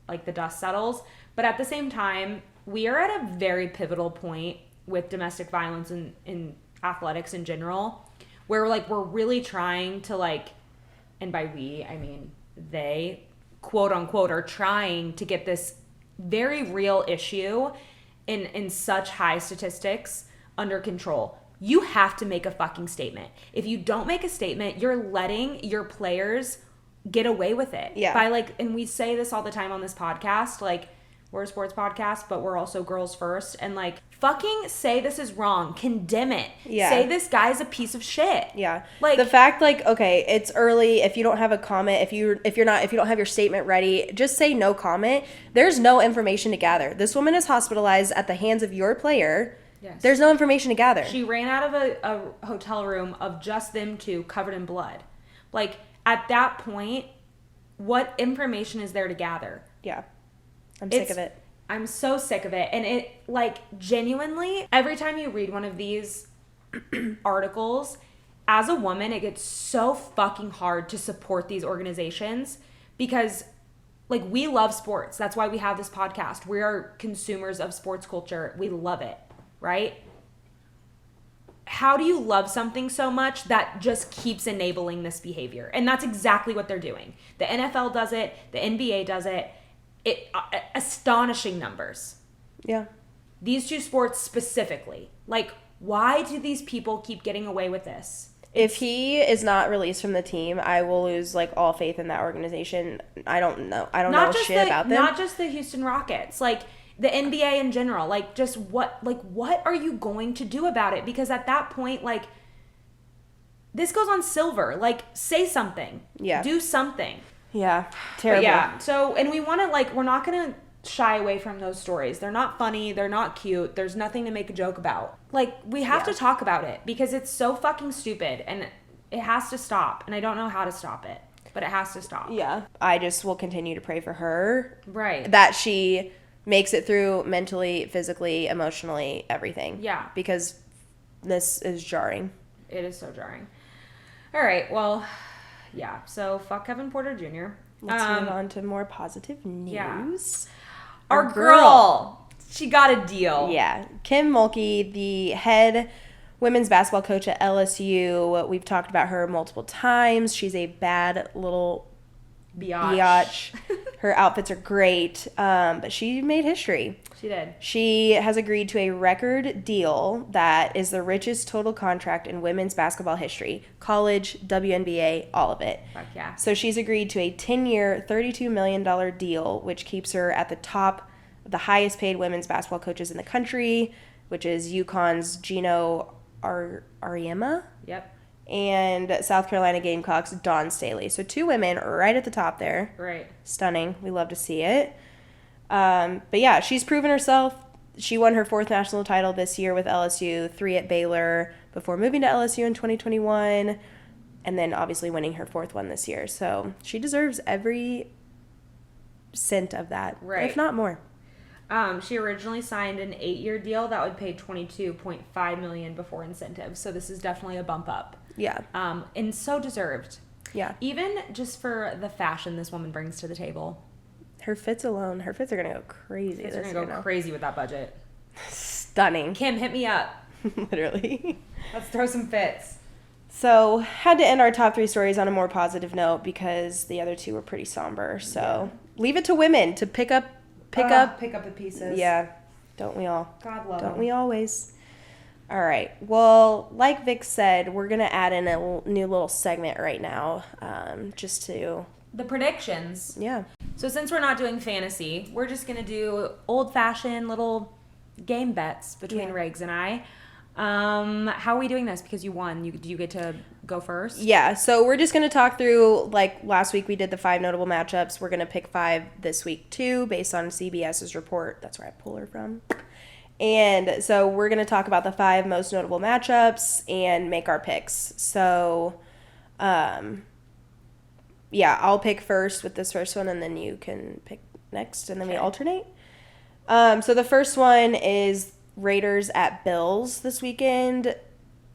Speaker 2: like the dust settles. But at the same time, we are at a very pivotal point with domestic violence in athletics in general, where we're really trying to and by we, I mean they, quote unquote, are trying to get this very real issue in such high statistics under control. you have to make a fucking statement. If you don't make a statement, you're letting your players get away with it.
Speaker 1: Yeah.
Speaker 2: By like, and we say this all the time on this podcast, like, we're a sports podcast, but we're also girls first. And like, fucking say this is wrong. Condemn it.
Speaker 1: Yeah.
Speaker 2: Say this guy's a piece of shit.
Speaker 1: Yeah.
Speaker 2: Like,
Speaker 1: the fact, like, okay, it's early. If you don't have a comment, if you don't have your statement ready, just say no comment. There's no information to gather. This woman is hospitalized at the hands of your player.
Speaker 2: Yes.
Speaker 1: There's no information to gather.
Speaker 2: She ran out of a hotel room of just them two covered in blood. Like, at that point, what information is there to gather?
Speaker 1: Yeah. I'm sick of it.
Speaker 2: I'm so sick of it. And it, like, genuinely, every time you read one of these articles, as a woman, it gets so fucking hard to support these organizations because, like, we love sports. That's why we have this podcast. We are consumers of sports culture. We love it, right? How do you love something so much that just keeps enabling this behavior? And that's exactly what they're doing. The NFL does it. The NBA does it. Astonishing numbers.
Speaker 1: Yeah.
Speaker 2: These two sports specifically. Like, why do these people keep getting away with this?
Speaker 1: If he is not released from the team, I will lose, like, all faith in that organization. I don't know shit about them.
Speaker 2: Not just the Houston Rockets. Like, the NBA in general. Like, just what are you going to do about it? Because at that point, like, this goes on Silver. Like, say something.
Speaker 1: Yeah.
Speaker 2: Do something.
Speaker 1: Yeah. Terrible.
Speaker 2: But yeah. So, and we want to, like, we're not going to shy away from those stories. They're not funny. They're not cute. There's nothing to make a joke about. Like, we have to talk about it because it's so fucking stupid and it has to stop. And I don't know how to stop it, but it has to stop.
Speaker 1: Yeah. I just will continue to pray for her.
Speaker 2: Right.
Speaker 1: That she makes it through mentally, physically, emotionally, everything.
Speaker 2: Yeah.
Speaker 1: Because this is jarring.
Speaker 2: It is so jarring. All right. Well, yeah. So fuck Kevin Porter Jr.
Speaker 1: Let's move on to more positive news.
Speaker 2: Yeah. Our girl. She got a deal.
Speaker 1: Yeah. Kim Mulkey, the head women's basketball coach at LSU. We've talked about her multiple times. She's a bad little biatch. Her outfits are great, but she made history.
Speaker 2: She did.
Speaker 1: She has agreed to a record deal that is the richest total contract in women's basketball history. College, WNBA, all of it.
Speaker 2: Fuck yeah.
Speaker 1: So she's agreed to a 10-year, $32 million deal, which keeps her at the top of the highest paid women's basketball coaches in the country, which is UConn's Gino Ariema.
Speaker 2: Yep.
Speaker 1: And South Carolina Gamecocks' Dawn Staley. So 2 women right at the top there.
Speaker 2: Right.
Speaker 1: Stunning. We love to see it. But yeah, she's proven herself. She won her 4th national title this year with LSU, 3 at Baylor, before moving to LSU in 2021, and then obviously winning her 4th one this year. So she deserves every cent of that,
Speaker 2: right,
Speaker 1: if not more.
Speaker 2: She originally signed an 8-year deal that would pay $22.5 million before incentives. So this is definitely a bump up.
Speaker 1: Yeah.
Speaker 2: And so deserved.
Speaker 1: Yeah.
Speaker 2: Even just for the fashion this woman brings to the table.
Speaker 1: Her fits alone, her fits are going to go crazy.
Speaker 2: Fits are going to go crazy with that budget.
Speaker 1: Stunning.
Speaker 2: Kim, hit me up.
Speaker 1: Literally.
Speaker 2: Let's throw some fits.
Speaker 1: So, had to end our top 3 stories on a more positive note because the other 2 were pretty somber. So, leave it to women to pick up
Speaker 2: the pieces.
Speaker 1: Yeah. Don't we all?
Speaker 2: God love
Speaker 1: Don't
Speaker 2: them.
Speaker 1: we always? All right. Well, like Vic said, we're going to add in a new little segment right now, just to...
Speaker 2: The predictions.
Speaker 1: Yeah.
Speaker 2: So since we're not doing fantasy, we're just going to do old-fashioned little game bets between Raegs and I. How are we doing this? Because you won. Do you get to go first?
Speaker 1: Yeah. So we're just going to talk through, like last week we did the 5 notable matchups. We're going to pick 5 this week too, based on CBS's report. That's where I pull her from. And so we're going to talk about the 5 most notable matchups and make our picks. So, yeah, I'll pick first with this first one, and then you can pick next, and then we alternate. So the first one is Raiders at Bills this weekend.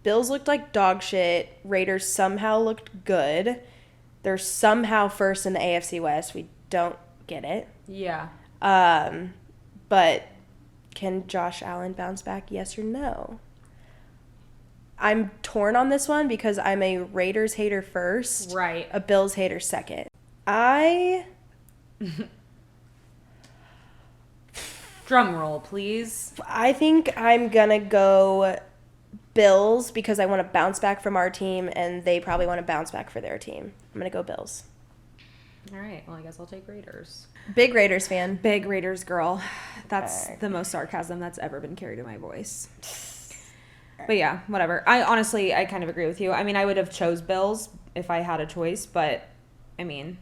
Speaker 1: Bills looked like dog shit. Raiders somehow looked good. They're somehow first in the AFC West. We don't get it.
Speaker 2: Yeah.
Speaker 1: But can Josh Allen bounce back, yes or no? I'm torn on this one because I'm a Raiders hater first.
Speaker 2: Right.
Speaker 1: A Bills hater second. I
Speaker 2: Drum roll, please.
Speaker 1: think I'm going to go Bills because I want to bounce back from our team, and they probably want to bounce back for their team. I'm going to go Bills.
Speaker 2: All right. Well, I guess I'll take Raiders.
Speaker 1: Big Raiders fan.
Speaker 2: Big Raiders girl. That's the most sarcasm that's ever been carried in my voice. But yeah, whatever. I kind of agree with you. I mean, I would have chose Bills if I had a choice, but I mean,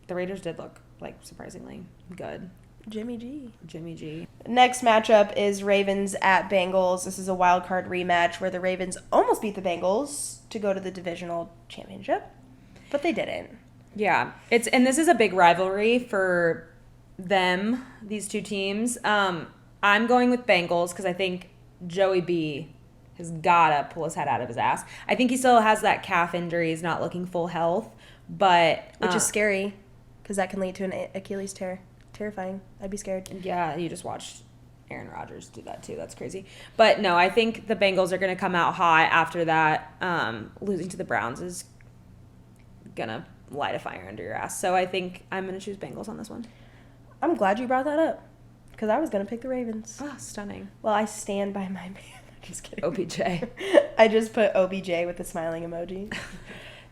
Speaker 2: the Raiders did look like surprisingly good.
Speaker 1: Jimmy G. Next matchup is Ravens at Bengals. This is a wild card rematch where the Ravens almost beat the Bengals to go to the divisional championship, but they didn't.
Speaker 2: Yeah, and this is a big rivalry for them, these two teams. I'm going with Bengals because I think Joey B has gotta pull his head out of his ass. I think he still has that calf injury. He's not looking full health, but
Speaker 1: which is scary because that can lead to an Achilles tear. Terrifying. I'd be scared.
Speaker 2: Yeah, you just watched Aaron Rodgers do that too. That's crazy. But no, I think the Bengals are going to come out hot after that. Losing to the Browns is going to light a fire under your ass. So I think I'm going to choose Bengals on this one.
Speaker 1: I'm glad you brought that up because I was going to pick the Ravens.
Speaker 2: Oh, stunning.
Speaker 1: Well, I stand by my man. Just kidding.
Speaker 2: OBJ.
Speaker 1: I just put OBJ with the smiling emoji.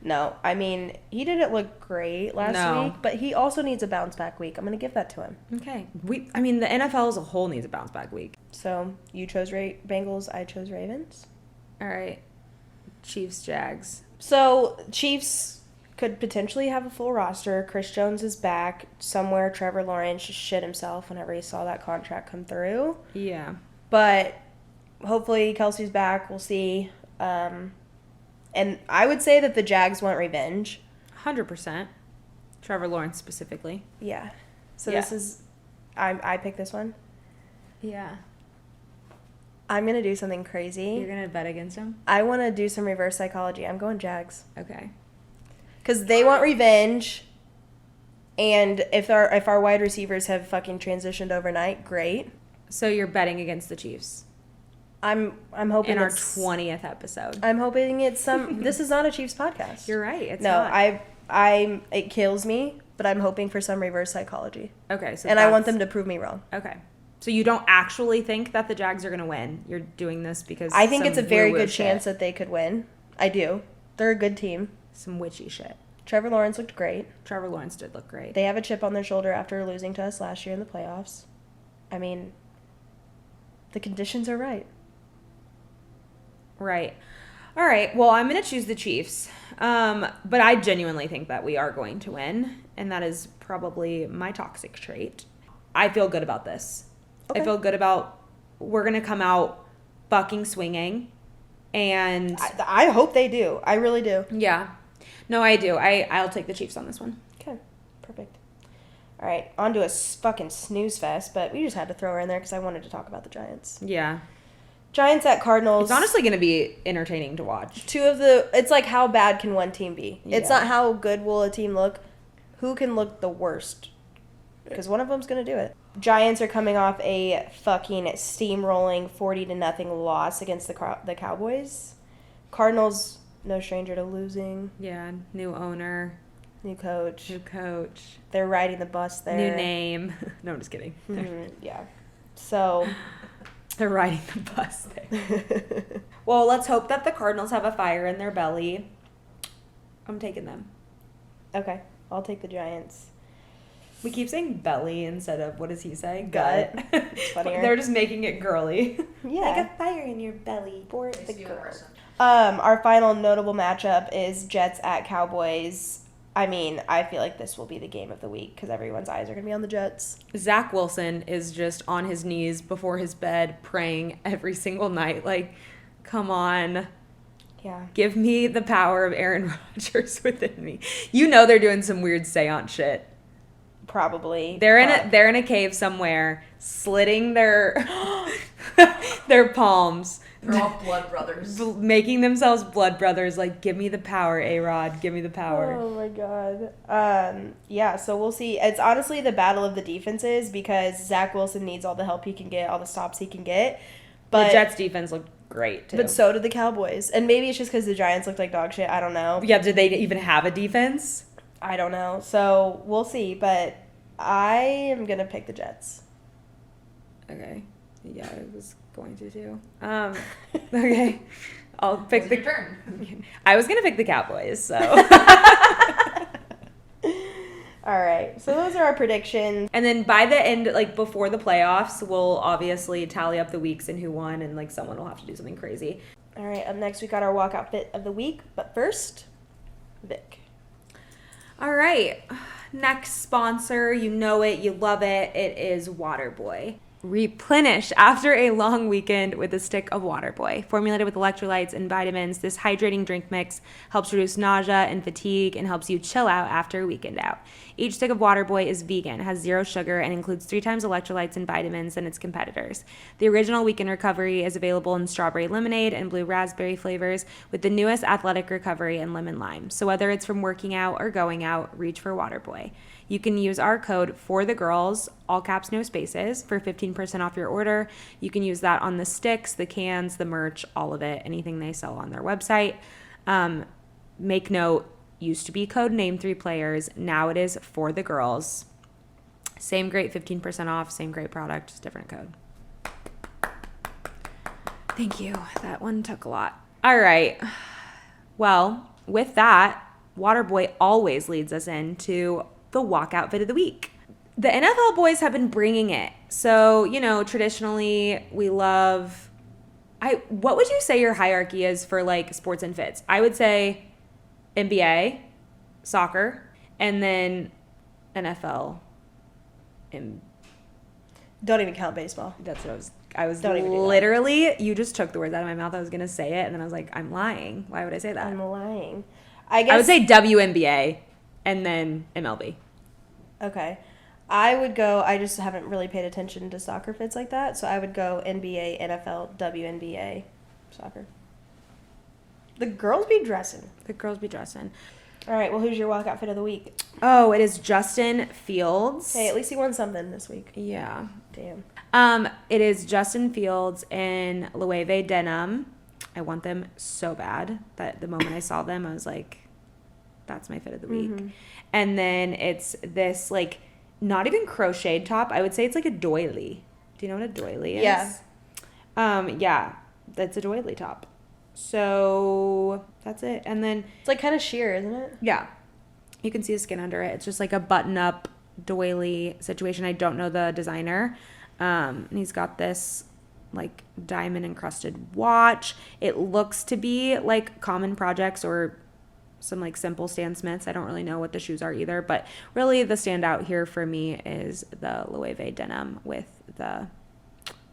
Speaker 1: No, I mean, he didn't look great last week, but he also needs a bounce back week. I'm going to give that to him.
Speaker 2: Okay. The NFL as a whole needs a bounce back week.
Speaker 1: So, you chose Bengals, I chose Ravens.
Speaker 2: All right. Chiefs, Jags.
Speaker 1: So, Chiefs could potentially have a full roster. Chris Jones is back. Somewhere Trevor Lawrence just shit himself whenever he saw that contract come through.
Speaker 2: Yeah.
Speaker 1: But hopefully Kelsey's back. We'll see. And I would say that the Jags want revenge.
Speaker 2: 100%. Trevor Lawrence specifically.
Speaker 1: Yeah. So this is... I picked this one.
Speaker 2: Yeah.
Speaker 1: I'm going to do something crazy.
Speaker 2: You're going to bet against him?
Speaker 1: I want to do some reverse psychology. I'm going Jags.
Speaker 2: Okay.
Speaker 1: Because they want revenge. And if our wide receivers have fucking transitioned overnight, great.
Speaker 2: So you're betting against the Chiefs?
Speaker 1: I'm hoping
Speaker 2: in our 20th episode.
Speaker 1: I'm hoping it's some. This is not a Chiefs podcast.
Speaker 2: You're right. It's
Speaker 1: not.
Speaker 2: I
Speaker 1: It kills me, but I'm hoping for some reverse psychology.
Speaker 2: Okay, so
Speaker 1: I want them to prove me wrong.
Speaker 2: Okay, so you don't actually think that the Jags are going to win. You're doing this because
Speaker 1: I think it's a very good chance that they could win. I do. They're a good team.
Speaker 2: Some witchy shit.
Speaker 1: Trevor Lawrence looked great.
Speaker 2: Trevor Lawrence did look great.
Speaker 1: They have a chip on their shoulder after losing to us last year in the playoffs. I mean, the conditions are right.
Speaker 2: Right. All right. Well, I'm going to choose the Chiefs. But I genuinely think that we are going to win. And that is probably my toxic trait. I feel good about this. Okay. I feel good about we're going to come out fucking swinging. And
Speaker 1: I hope they do. I really do.
Speaker 2: Yeah. No, I do. I'll take the Chiefs on this one.
Speaker 1: Okay. Perfect. All right. On to a fucking snooze fest. But we just had to throw her in there because I wanted to talk about the Giants.
Speaker 2: Yeah.
Speaker 1: Giants at Cardinals.
Speaker 2: It's honestly going to be entertaining to watch.
Speaker 1: It's like how bad can one team be?
Speaker 2: Yeah.
Speaker 1: It's not how good will a team look. Who can look the worst? Because one of them's going to do it. Giants are coming off a fucking steamrolling 40-0 loss against the Cowboys. Cardinals, no stranger to losing.
Speaker 2: Yeah, new owner.
Speaker 1: New coach. They're riding the bus there.
Speaker 2: New name. No, I'm just kidding.
Speaker 1: Mm-hmm. Yeah. So...
Speaker 2: They're riding the bus there. Well, let's hope that the Cardinals have a fire in their belly. I'm taking them.
Speaker 1: Okay. I'll take the Giants.
Speaker 2: We keep saying belly instead of, what does he say?
Speaker 1: Gut. It's funnier.
Speaker 2: They're just making it girly.
Speaker 1: Yeah.
Speaker 2: Like a fire in your belly.
Speaker 1: For the girls. Our final notable matchup is Jets at Cowboys. I mean, I feel like this will be the game of the week because everyone's eyes are going to be on the Jets.
Speaker 2: Zach Wilson is just on his knees before his bed praying every single night. Like, come on.
Speaker 1: Yeah.
Speaker 2: Give me the power of Aaron Rodgers within me. You know they're doing some weird seance shit.
Speaker 1: Probably.
Speaker 2: They're in a cave somewhere, slitting their their palms.
Speaker 3: They're all blood brothers.
Speaker 2: Making themselves blood brothers. Like, give me the power, A-Rod. Give me the power.
Speaker 1: Oh, my God. Yeah, so we'll see. It's honestly the battle of the defenses because Zach Wilson needs all the help he can get, all the stops he can get. But
Speaker 2: the Jets' defense looked great, too.
Speaker 1: But so did the Cowboys. And maybe it's just because the Giants looked like dog shit. I don't know.
Speaker 2: Yeah, did they even have a defense?
Speaker 1: I don't know. So, we'll see. But I am going to pick the Jets.
Speaker 2: Okay. Yeah, I was going to too. Okay. I'll pick
Speaker 3: Your turn.
Speaker 2: I was going to pick the Cowboys, so.
Speaker 1: All right. So those are our predictions.
Speaker 2: And then by the end, like before the playoffs, we'll obviously tally up the weeks and who won, and like someone will have to do something crazy.
Speaker 1: All right. Up next, we got our walkout fit of the week. But first, Vic.
Speaker 2: All right. Next sponsor, you know it, you love it. It is Waterboy. Replenish after a long weekend with a stick of Waterboy. Formulated with electrolytes and vitamins, this hydrating drink mix helps reduce nausea and fatigue and helps you chill out after a weekend out. Each stick of Waterboy is vegan, has 0 sugar, and includes 3 times electrolytes and vitamins than its competitors. The original Weekend Recovery is available in strawberry lemonade and blue raspberry flavors, with the newest Athletic Recovery and lemon lime. So whether it's from working out or going out, reach for Waterboy. You can use our code for the girls, all caps, no spaces, for 15% off your order. You can use that on the sticks, the cans, the merch, all of it, anything they sell on their website. Make note, used to be code name3players. Now it is for the girls. Same great 15% off, same great product, just different code. Thank you. That one took a lot. All right. Well, with that, Waterboy always leads us into the walkout fit of the week. The NFL boys have been bringing it. So, you know, traditionally we love, what would you say your hierarchy is for like sports and fits? I would say NBA, soccer, and then NFL. And
Speaker 1: Don't even count baseball.
Speaker 2: that's what I was
Speaker 1: Don't even do that.
Speaker 2: literally, you just took the words out of my mouth. I was going to say it, and then I was like, I'm lying. Why would I say that?
Speaker 1: I'm lying. I guess
Speaker 2: I would say WNBA and then MLB.
Speaker 1: Okay. I would go, I just haven't really paid attention to soccer fits like that, so I would go NBA, NFL, WNBA, soccer. The girls be dressing.
Speaker 2: The girls be dressing.
Speaker 1: All right, well, who's your walkout fit of the week?
Speaker 2: Oh, it is Justin Fields.
Speaker 1: Hey, at least he won something this week.
Speaker 2: Yeah.
Speaker 1: Damn.
Speaker 2: It is Justin Fields in Loewe denim. I want them so bad that the moment I saw them, I was like, that's my fit of the week.
Speaker 1: Mm-hmm.
Speaker 2: And then it's this, like, not even crocheted top. I would say it's like a doily. Do you know what a doily is?
Speaker 1: Yeah.
Speaker 2: Yeah, that's a doily top. So that's it. And then,
Speaker 1: It's like kind of sheer, isn't it?
Speaker 2: yeah, you can see the skin under it. It's just like a button-up doily situation. I don't know the designer. And he's got this like diamond encrusted watch. It looks to be like Common Projects or some like simple Stan Smiths. I don't really know what the shoes are either, but really the standout here for me is the Loewe denim with the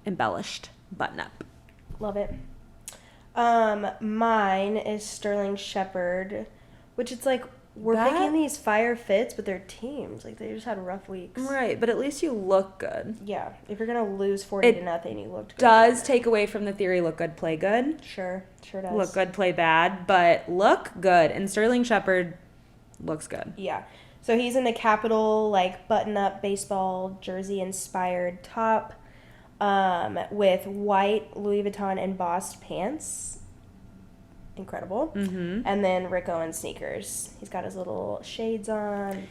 Speaker 2: embellished button-up.
Speaker 1: Love it. Mine is Sterling Shepard, which it's like we're picking these fire fits, but they're teams. Like they just had rough weeks.
Speaker 2: Right, but at least you look good.
Speaker 1: Yeah, if you're gonna lose 40 to nothing, you looked good.
Speaker 2: Does take away from the theory look good, play good.
Speaker 1: Sure does.
Speaker 2: Look good, play bad, but look good. And Sterling Shepard looks good.
Speaker 1: Yeah. So he's in the Capitol, like button-up baseball jersey inspired top, with white Louis Vuitton embossed pants. Incredible.
Speaker 2: Mm-hmm.
Speaker 1: And then Rick Owens sneakers. He's got his little shades on.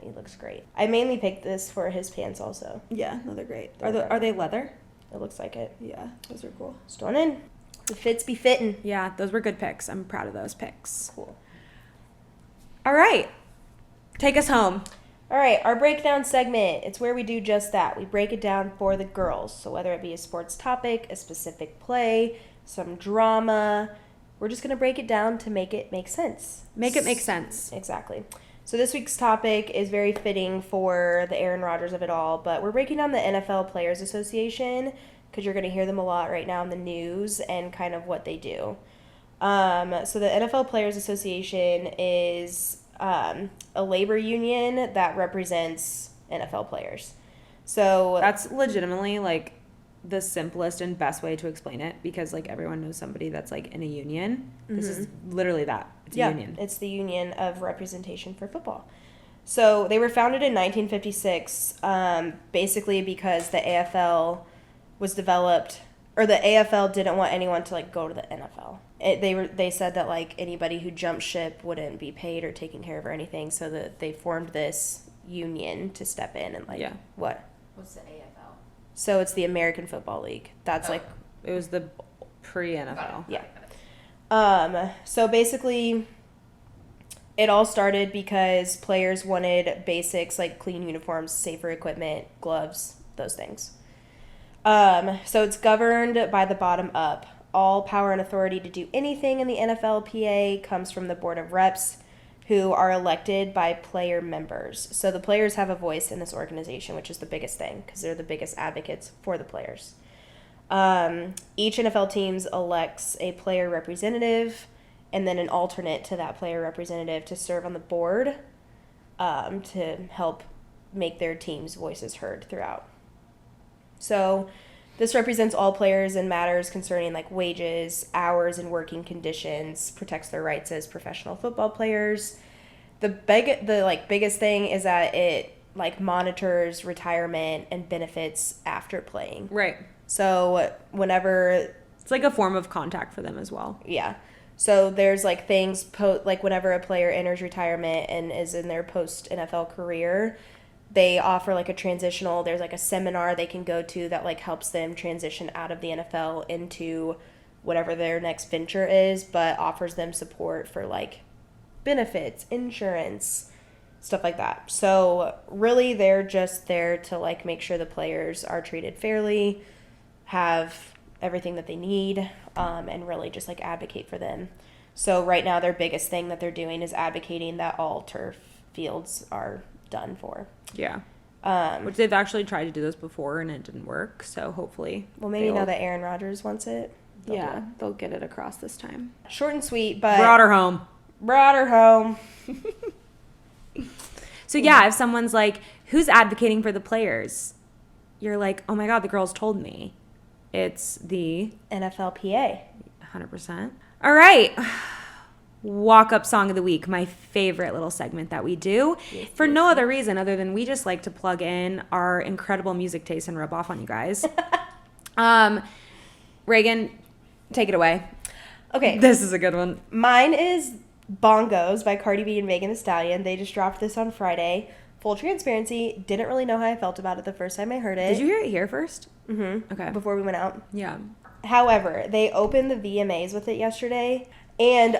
Speaker 1: He looks great. I mainly picked this for his pants also.
Speaker 2: Yeah, no, they're great.
Speaker 1: They're
Speaker 2: Are they leather?
Speaker 1: It looks like it.
Speaker 2: Yeah, those are cool.
Speaker 1: Stone in. The fits be fitting.
Speaker 2: Yeah, those were good picks. I'm proud of those picks.
Speaker 1: Cool.
Speaker 2: All right. Take us home.
Speaker 1: All right, our breakdown segment. It's where we do just that. We break it down for the girls. So whether it be a sports topic, a specific play, some drama, we're just going to break it down to make it make sense.
Speaker 2: Make it make sense.
Speaker 1: Exactly. So this week's topic is very fitting for the Aaron Rodgers of it all, but we're breaking down the NFL Players Association because you're going to hear them a lot right now in the news and kind of what they do. So the NFL Players Association is a labor union that represents NFL players. So
Speaker 2: That's legitimately like the simplest and best way to explain it because like everyone knows somebody that's like in a union. This is literally that. It's a union.
Speaker 1: It's the Union of Representation for Football. So they were founded in 1956, basically because the AFL was developed, or the AFL didn't want anyone to like go to the NFL. They said that like anybody who jumped ship wouldn't be paid or taken care of or anything, so that they formed this union to step in and like what?
Speaker 3: What's the AFL?
Speaker 1: So it's the American Football League. That's like,
Speaker 2: It was the pre-NFL.
Speaker 1: yeah. So basically, it all started because players wanted basics like clean uniforms, safer equipment, gloves, those things. So it's governed by the bottom up. All power and authority to do anything in the NFLPA comes from the Board of Reps, who are elected by player members. So the players have a voice in this organization, which is the biggest thing because they're the biggest advocates for the players. Each NFL teams elects a player representative and then an alternate to that player representative to serve on the board to help make their team's voices heard throughout. So this represents all players in matters concerning like wages, hours, and working conditions, protects their rights as professional football players. The biggest thing is that it like monitors retirement and benefits after playing.
Speaker 2: Right.
Speaker 1: So whenever
Speaker 2: It's like a form of contact for them as well.
Speaker 1: yeah. So there's like things like whenever a player enters retirement and is in their post NFL career, they offer like a transitional, there's like a seminar they can go to that like helps them transition out of the NFL into whatever their next venture is, but offers them support for like benefits, insurance, stuff like that. So really they're just there to like make sure the players are treated fairly, have everything that they need, and really just like advocate for them. So right now their biggest thing that they're doing is advocating that all turf fields are done for.
Speaker 2: Yeah. Which they've actually tried to do this before and it didn't work. So hopefully.
Speaker 1: Well, maybe now that Aaron Rodgers wants it,
Speaker 2: they'll get it across this time.
Speaker 1: short and sweet, but
Speaker 2: Brought her home.
Speaker 1: brought her home.
Speaker 2: So yeah, if someone's like, who's advocating for the players? You're like, oh my God, the girls told me. It's the
Speaker 1: NFLPA.
Speaker 2: 100%. All right. Walk up song of the week, my favorite little segment that we do for no other reason other than we just like to plug in our incredible music taste and rub off on you guys. Raegan, take it away.
Speaker 1: Okay.
Speaker 2: This is a good one.
Speaker 1: Mine is Bongos by Cardi B and Megan Thee Stallion. They just dropped this on Friday. Full transparency, didn't really know how I felt about it the first time I heard it.
Speaker 2: Did you hear it here first?
Speaker 1: Mm-hmm.
Speaker 2: Okay.
Speaker 1: Before we went out.
Speaker 2: Yeah.
Speaker 1: However, they opened the VMAs with it yesterday, and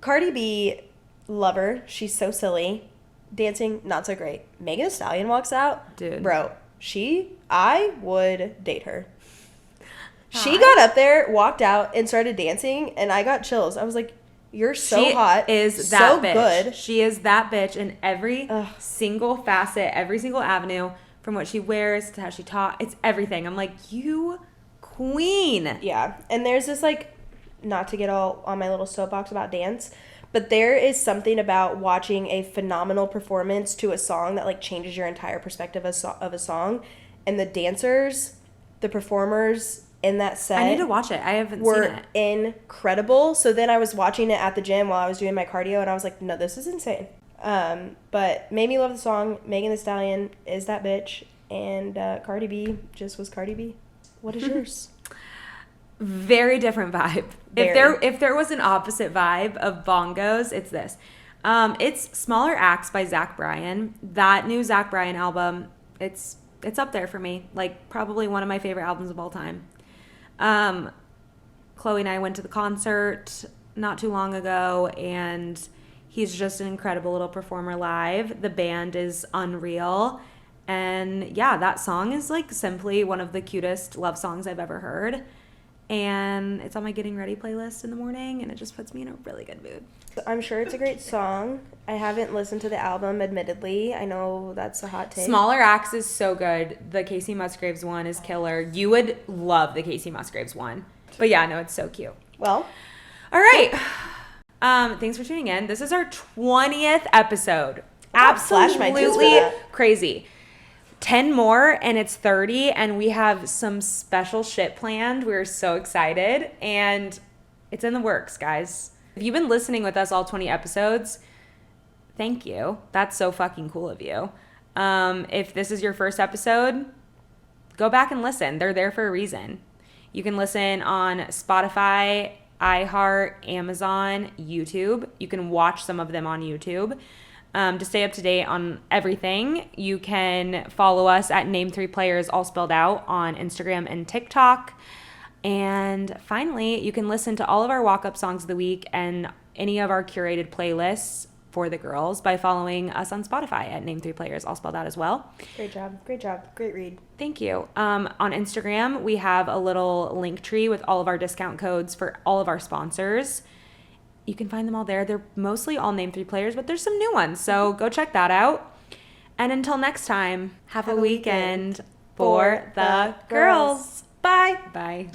Speaker 1: Cardi B, love her. She's so silly. Dancing, not so great. Megan Thee Stallion walks out.
Speaker 2: Dude.
Speaker 1: Bro, I would date her. She got up there, walked out, and started dancing, and I got chills. I was like, you're so
Speaker 2: she
Speaker 1: hot.
Speaker 2: Is that
Speaker 1: so
Speaker 2: bitch.
Speaker 1: good.
Speaker 2: She is that bitch in every single facet, every single avenue, from what she wears to how she talks. It's everything. I'm like, you queen.
Speaker 1: Yeah. And there's this, like, not to get all on my little soapbox about dance, but there is something about watching a phenomenal performance to a song that, like, changes your entire perspective of a song. And the dancers, the performers in that set,
Speaker 2: I need to watch it. I haven't
Speaker 1: were
Speaker 2: seen it.
Speaker 1: incredible. So then I was watching it at the gym while I was doing my cardio, and I was like, no, this is insane. But made me love the song. Megan Thee Stallion is that bitch, and Cardi B just was Cardi B. What is yours?
Speaker 2: Very different vibe.
Speaker 1: Very.
Speaker 2: If there was an opposite vibe of Bongos, it's this. It's Smaller Acts by Zach Bryan. That new Zach Bryan album, it's up there for me. Like, probably one of my favorite albums of all time. Chloe and I went to the concert not too long ago, and he's just an incredible little performer live. The band is unreal. And yeah, that song is like simply one of the cutest love songs I've ever heard. And it's on my getting ready playlist in the morning, and it just puts me in a really good mood.
Speaker 1: I'm sure it's a great song. I haven't listened to the album, admittedly. I know that's a hot take.
Speaker 2: Smaller Acts is so good. The Casey Musgraves one is killer. You would love the Casey Musgraves one. But yeah, no, it's so cute.
Speaker 1: Well,
Speaker 2: all right. Thanks for tuning in. This is our 20th episode.
Speaker 1: Flash my tooth for
Speaker 2: Absolutely
Speaker 1: that.
Speaker 2: crazy. 10 more and it's 30, and we have some special shit planned. We're so excited, and it's in the works, guys. If you've been listening with us all 20 episodes, thank you. That's so fucking cool of you. If this is your first episode, go back and listen. They're there for a reason. You can listen on Spotify, iHeart, Amazon, YouTube. You can watch some of them on YouTube. To stay up to date on everything, you can follow us at Name3Players, all spelled out, on Instagram and TikTok. And finally, you can listen to all of our walk-up songs of the week and any of our curated playlists for the girls by following us on Spotify at Name3Players, all spelled out as well.
Speaker 1: Great job. Great read.
Speaker 2: Thank you. On Instagram, we have a little link tree with all of our discount codes for all of our sponsors. You can find them all there. They're mostly all Name3Players, but there's some new ones, so go check that out. And until next time, have a weekend for the girls. Bye. Bye.